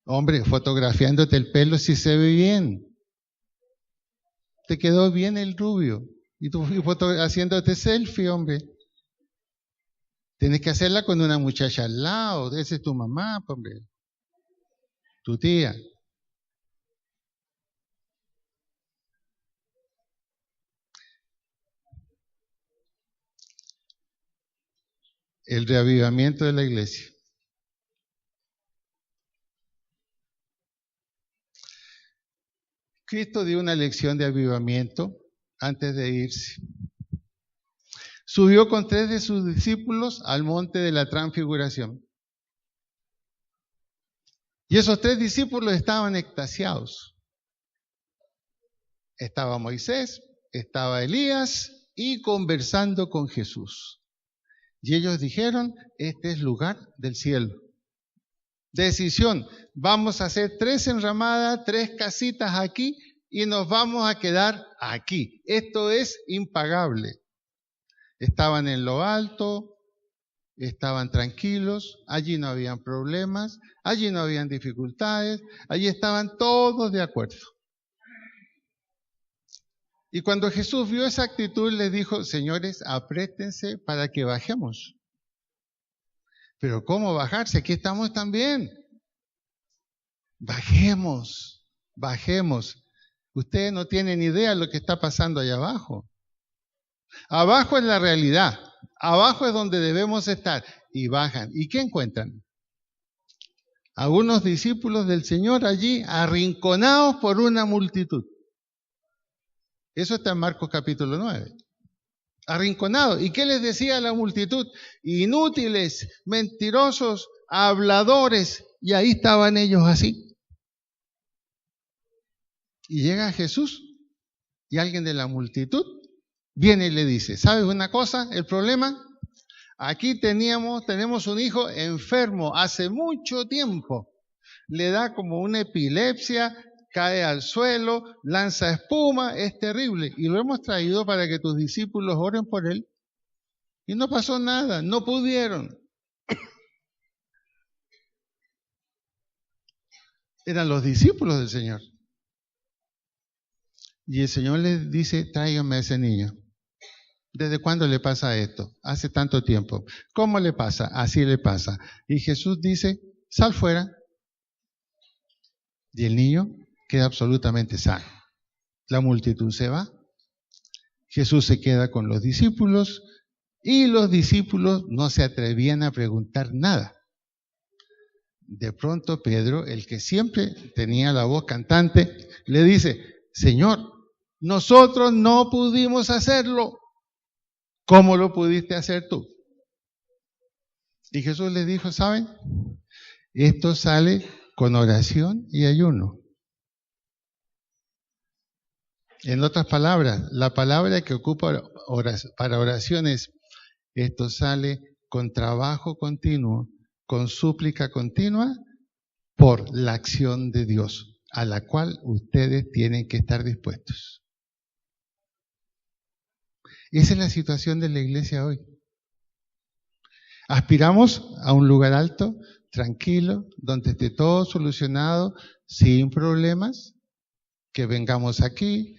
Speaker 1: Hombre, fotografiándote el pelo si se ve bien. Te quedó bien el rubio. Y tú haciéndote selfie, hombre. Tienes que hacerla con una muchacha al lado. Esa es tu mamá, hombre. Tu tía. El reavivamiento de la iglesia. Cristo dio una lección de avivamiento antes de irse. Subió con 3 de sus discípulos al monte de la transfiguración. Y esos 3 discípulos estaban extasiados. Estaba Moisés, estaba Elías y conversando con Jesús. Y ellos dijeron, este es lugar del cielo. Decisión, vamos a hacer 3 enramadas, 3 casitas aquí y nos vamos a quedar aquí. Esto es impagable. Estaban en lo alto, estaban tranquilos, allí no habían problemas, allí no habían dificultades, allí estaban todos de acuerdo. Y cuando Jesús vio esa actitud, les dijo, señores, apriétense para que bajemos. Pero ¿cómo bajarse? Aquí estamos también. Bajemos, bajemos. Ustedes no tienen idea de lo que está pasando allá abajo. Abajo es la realidad. Abajo es donde debemos estar. Y bajan. ¿Y qué encuentran? A unos discípulos del Señor allí arrinconados por una multitud. Eso está en Marcos capítulo 9. Arrinconados. ¿Y qué les decía a la multitud? Inútiles, mentirosos, habladores. Y ahí estaban ellos así. Y llega Jesús y alguien de la multitud viene y le dice, ¿sabes una cosa? El problema, aquí tenemos un hijo enfermo hace mucho tiempo. Le da como una epilepsia, cae al suelo, lanza espuma, es terrible. Y lo hemos traído para que tus discípulos oren por él. Y no pasó nada, no pudieron. Eran los discípulos del Señor. Y el Señor les dice, tráiganme a ese niño. ¿Desde cuándo le pasa esto? Hace tanto tiempo. ¿Cómo le pasa? Así le pasa. Y Jesús dice, sal fuera. Y el niño queda absolutamente sano. La multitud se va. Jesús se queda con los discípulos y los discípulos no se atrevían a preguntar nada. De pronto Pedro, el que siempre tenía la voz cantante, le dice, Señor, nosotros no pudimos hacerlo. ¿Cómo lo pudiste hacer tú? Y Jesús les dijo, ¿saben? Esto sale con oración y ayuno. En otras palabras, la palabra que ocupa para oración es, esto sale con trabajo continuo, con súplica continua, por la acción de Dios, a la cual ustedes tienen que estar dispuestos. Esa es la situación de la iglesia hoy. Aspiramos a un lugar alto, tranquilo, donde esté todo solucionado, sin problemas, que vengamos aquí,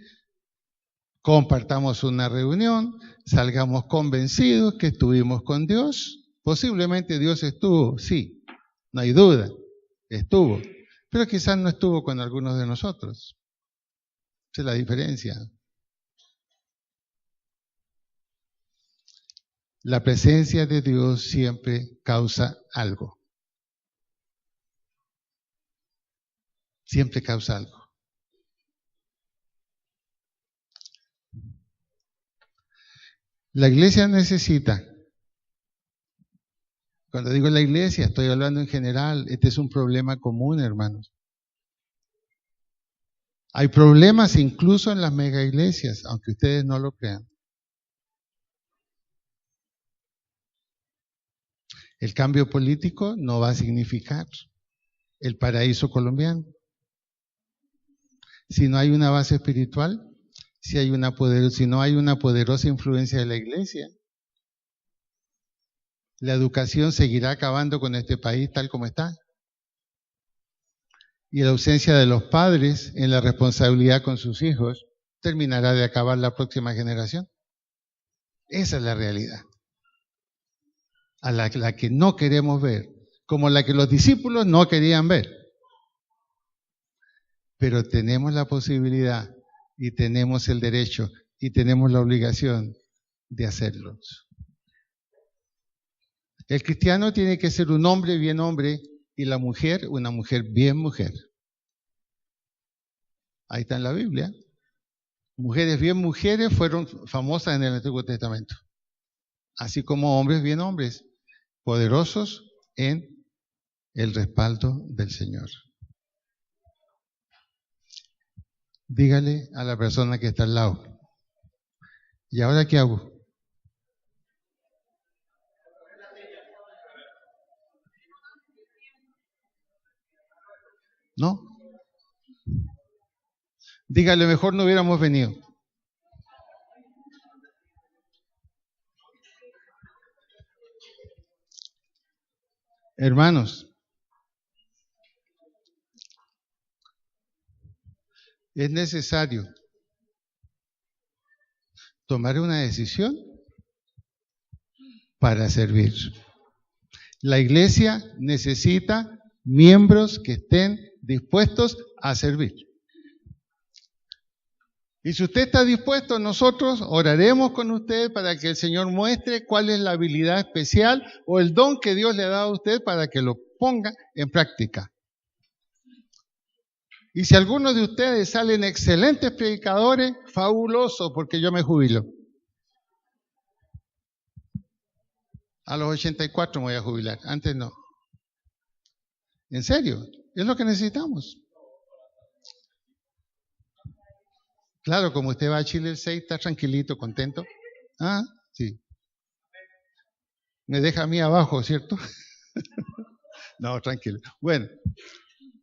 Speaker 1: compartamos una reunión, salgamos convencidos que estuvimos con Dios. Posiblemente Dios estuvo, sí, no hay duda, estuvo, pero quizás no estuvo con algunos de nosotros. Esa es la diferencia. La presencia de Dios siempre causa algo. Siempre causa algo. La iglesia necesita, cuando digo la iglesia, estoy hablando en general, este es un problema común, hermanos. Hay problemas incluso en las mega iglesias, aunque ustedes no lo crean. El cambio político no va a significar el paraíso colombiano. Si no hay una base espiritual, si no hay una poderosa influencia de la iglesia, la educación seguirá acabando con este país tal como está. Y la ausencia de los padres en la responsabilidad con sus hijos terminará de acabar la próxima generación. Esa es la realidad, a la que no queremos ver, como la que los discípulos no querían ver. Pero tenemos la posibilidad y tenemos el derecho y tenemos la obligación de hacerlo. El cristiano tiene que ser un hombre bien hombre y la mujer una mujer bien mujer. Ahí está en la Biblia. Mujeres bien mujeres fueron famosas en el Antiguo Testamento. Así como hombres bien hombres, poderosos en el respaldo del Señor. Dígale a la persona que está al lado, ¿y ahora qué hago? Dígale, mejor no hubiéramos venido. Hermanos, es necesario tomar una decisión para servir. La iglesia necesita miembros que estén dispuestos a servir. Y si usted está dispuesto, nosotros oraremos con usted para que el Señor muestre cuál es la habilidad especial o el don que Dios le ha dado a usted para que lo ponga en práctica. Y si algunos de ustedes salen excelentes predicadores, fabuloso, porque yo me jubilo. A los 84 me voy a jubilar, antes no. En serio, es lo que necesitamos. Claro, como usted va a Chile el 6, está tranquilito, contento. Ah, sí. Me deja a mí abajo, ¿cierto? No, tranquilo. Bueno,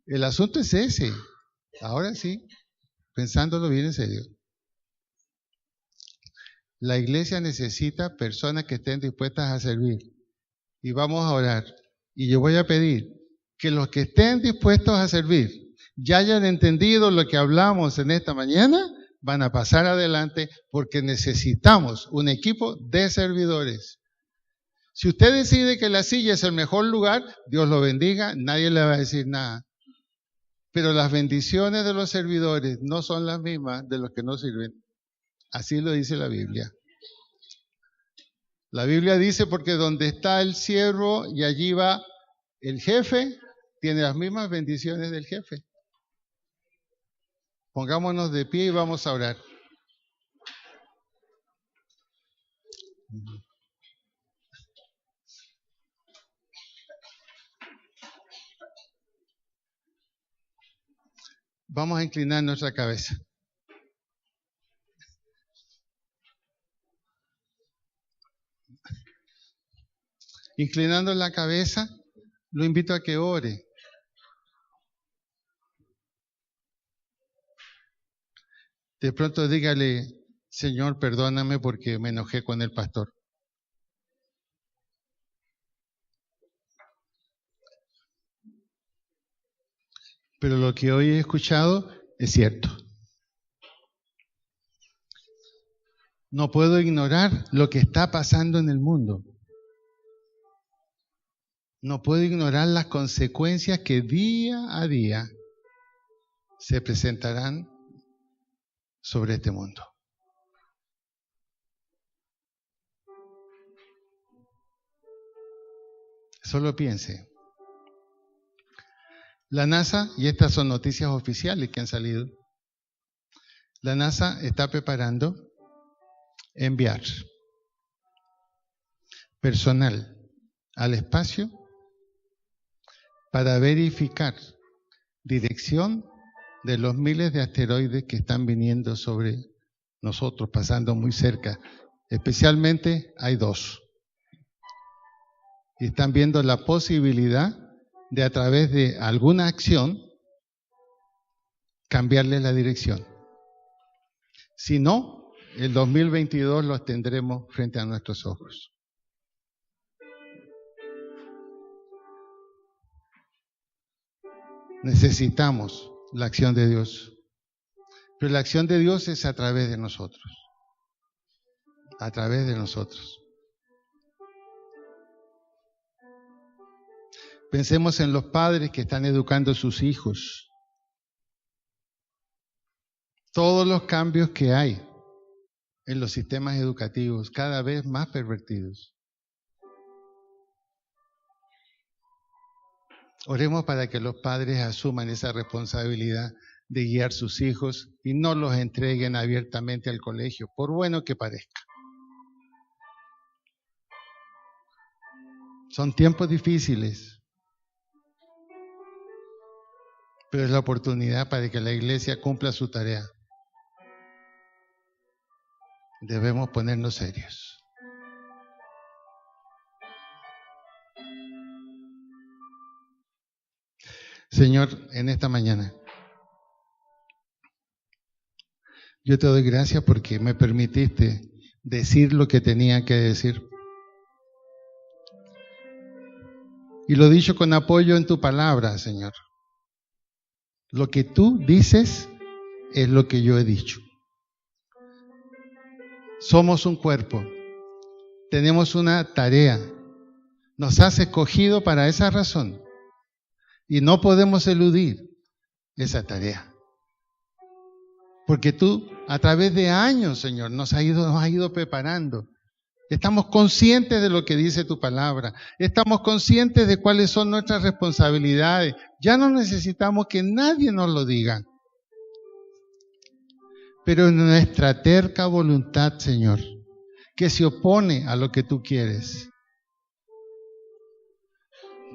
Speaker 1: el asunto es ese. Ahora sí, pensándolo bien en serio. La iglesia necesita personas que estén dispuestas a servir. Y vamos a orar. Y yo voy a pedir que los que estén dispuestos a servir ya hayan entendido lo que hablamos en esta mañana, van a pasar adelante porque necesitamos un equipo de servidores. Si usted decide que la silla es el mejor lugar, Dios lo bendiga, nadie le va a decir nada. Pero las bendiciones de los servidores no son las mismas de los que no sirven. Así lo dice la Biblia. La Biblia dice porque donde está el siervo y allí va el jefe, tiene las mismas bendiciones del jefe. Pongámonos de pie y vamos a orar. Vamos a inclinar nuestra cabeza. Inclinando la cabeza, lo invito a que ore. De pronto dígale, Señor, perdóname porque me enojé con el pastor. Pero lo que hoy he escuchado es cierto. No puedo ignorar lo que está pasando en el mundo. No puedo ignorar las consecuencias que día a día se presentarán sobre este mundo. Solo piense. La NASA, y estas son noticias oficiales que han salido, la NASA está preparando enviar personal al espacio para verificar dirección de los miles de asteroides que están viniendo sobre nosotros, pasando muy cerca. Especialmente hay 2. Y están viendo la posibilidad de, a través de alguna acción, cambiarle la dirección. Si no, el 2022 los tendremos frente a nuestros ojos. Necesitamos la acción de Dios. Pero la acción de Dios es a través de nosotros. A través de nosotros. Pensemos en los padres que están educando a sus hijos. Todos los cambios que hay en los sistemas educativos, cada vez más pervertidos. Oremos para que los padres asuman esa responsabilidad de guiar sus hijos y no los entreguen abiertamente al colegio, por bueno que parezca. Son tiempos difíciles, pero es la oportunidad para que la iglesia cumpla su tarea. Debemos ponernos serios. Señor, en esta mañana Yo te doy gracias porque me permitiste decir lo que tenía que decir. Y lo dicho con apoyo en tu palabra, Señor. Lo que tú dices es lo que yo he dicho. Somos un cuerpo. Tenemos una tarea. Nos has escogido para esa razón. Y no podemos eludir esa tarea. Porque tú, a través de años, Señor, nos has ido preparando. Estamos conscientes de lo que dice tu palabra. Estamos conscientes de cuáles son nuestras responsabilidades. Ya no necesitamos que nadie nos lo diga. Pero en nuestra terca voluntad, Señor, que se opone a lo que tú quieres.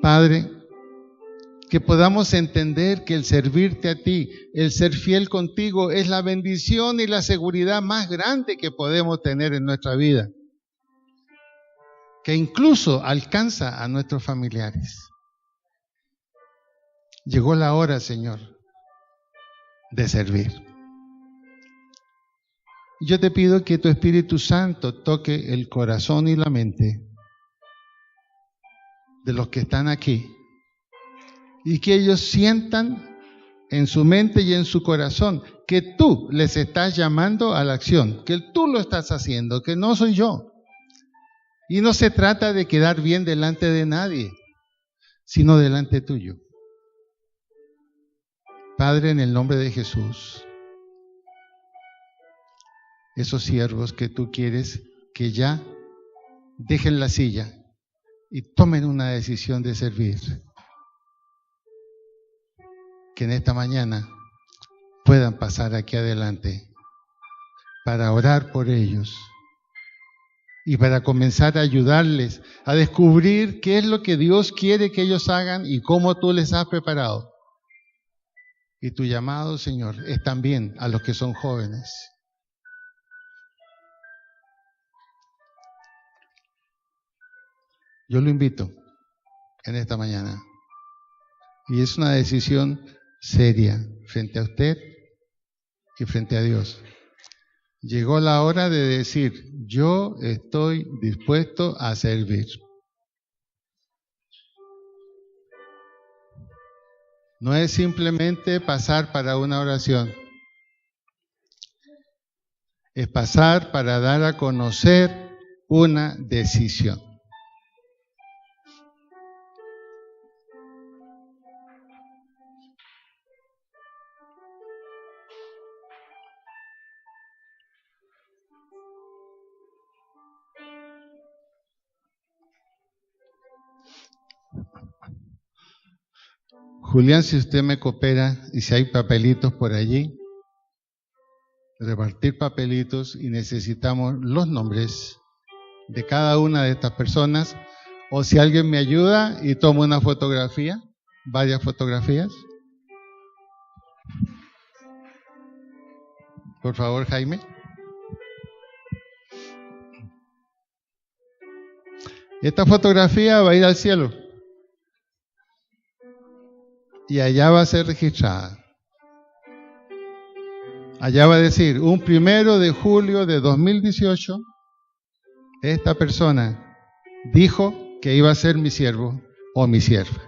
Speaker 1: Padre, que podamos entender que el servirte a ti, el ser fiel contigo, es la bendición y la seguridad más grande que podemos tener en nuestra vida, que incluso alcanza a nuestros familiares. Llegó la hora, Señor, de servir. Yo te pido que tu Espíritu Santo toque el corazón y la mente de los que están aquí, y que ellos sientan en su mente y en su corazón que tú les estás llamando a la acción, que tú lo estás haciendo, que no soy yo. Y no se trata de quedar bien delante de nadie, sino delante tuyo. Padre, en el nombre de Jesús, esos siervos que tú quieres que ya dejen la silla y tomen una decisión de servir, que en esta mañana puedan pasar aquí adelante para orar por ellos y para comenzar a ayudarles a descubrir qué es lo que Dios quiere que ellos hagan y cómo tú les has preparado. Y tu llamado, Señor, es también a los que son jóvenes. Yo lo invito en esta mañana. Y es una decisión seria frente a usted y frente a Dios. Llegó la hora de decir, yo estoy dispuesto a servir. No es simplemente pasar para una oración. Es pasar para dar a conocer una decisión. Julián, si usted me coopera y si hay papelitos por allí, repartir papelitos, y necesitamos los nombres de cada una de estas personas, o si alguien me ayuda y toma una fotografía, varias fotografías. Por favor, Jaime. Esta fotografía va a ir al cielo y allá va a ser registrada. Allá va a decir, un 1 de julio de 2018, esta persona dijo que iba a ser mi siervo o mi sierva.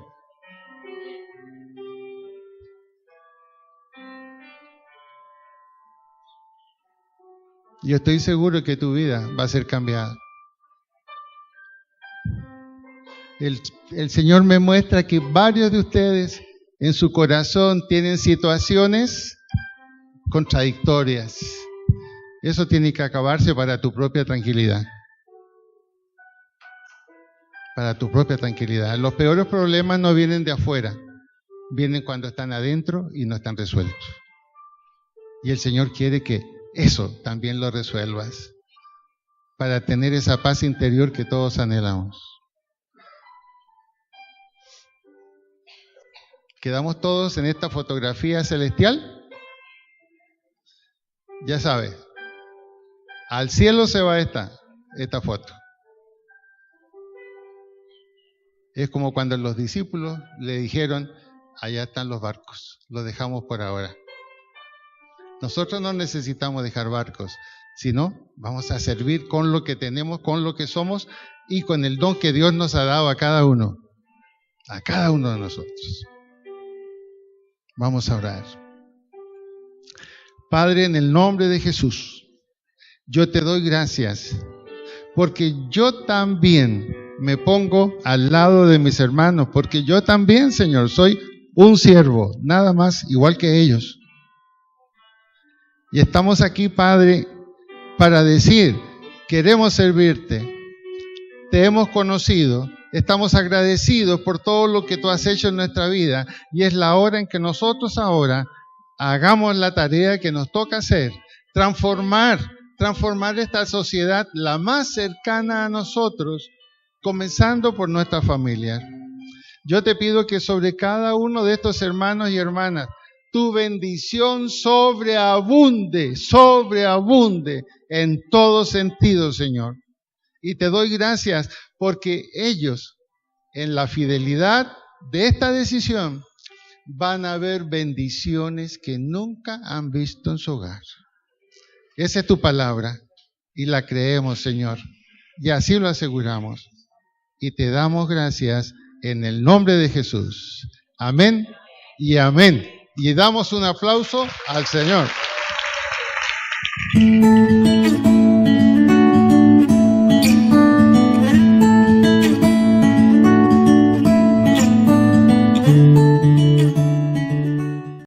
Speaker 1: Yo estoy seguro que tu vida va a ser cambiada. El Señor me muestra que varios de ustedes en su corazón tienen situaciones contradictorias. Eso tiene que acabarse para tu propia tranquilidad. Para tu propia tranquilidad. Los peores problemas no vienen de afuera, vienen cuando están adentro y no están resueltos. Y el Señor quiere que eso también lo resuelvas, para tener esa paz interior que todos anhelamos. ¿Quedamos todos en esta fotografía celestial? Ya sabes, al cielo se va esta foto. Es como cuando los discípulos le dijeron, allá están los barcos, los dejamos por ahora. Nosotros no necesitamos dejar barcos, sino vamos a servir con lo que tenemos, con lo que somos y con el don que Dios nos ha dado a cada uno de nosotros. Vamos a orar. Padre, en el nombre de Jesús, yo te doy gracias, porque yo también me pongo al lado de mis hermanos, porque yo también, Señor, soy un siervo, nada más, igual que ellos. Y estamos aquí, Padre, para decir, queremos servirte, te hemos conocido, estamos agradecidos por todo lo que tú has hecho en nuestra vida, y es la hora en que nosotros ahora hagamos la tarea que nos toca hacer, transformar esta sociedad la más cercana a nosotros, comenzando por nuestra familia. Yo te pido que sobre cada uno de estos hermanos y hermanas, tu bendición sobreabunde en todo sentido, Señor. Y te doy gracias porque ellos, en la fidelidad de esta decisión, van a ver bendiciones que nunca han visto en su hogar. Esa es tu palabra y la creemos, Señor. Y así lo aseguramos. Y te damos gracias en el nombre de Jesús. Amén y amén. Y damos un aplauso al Señor.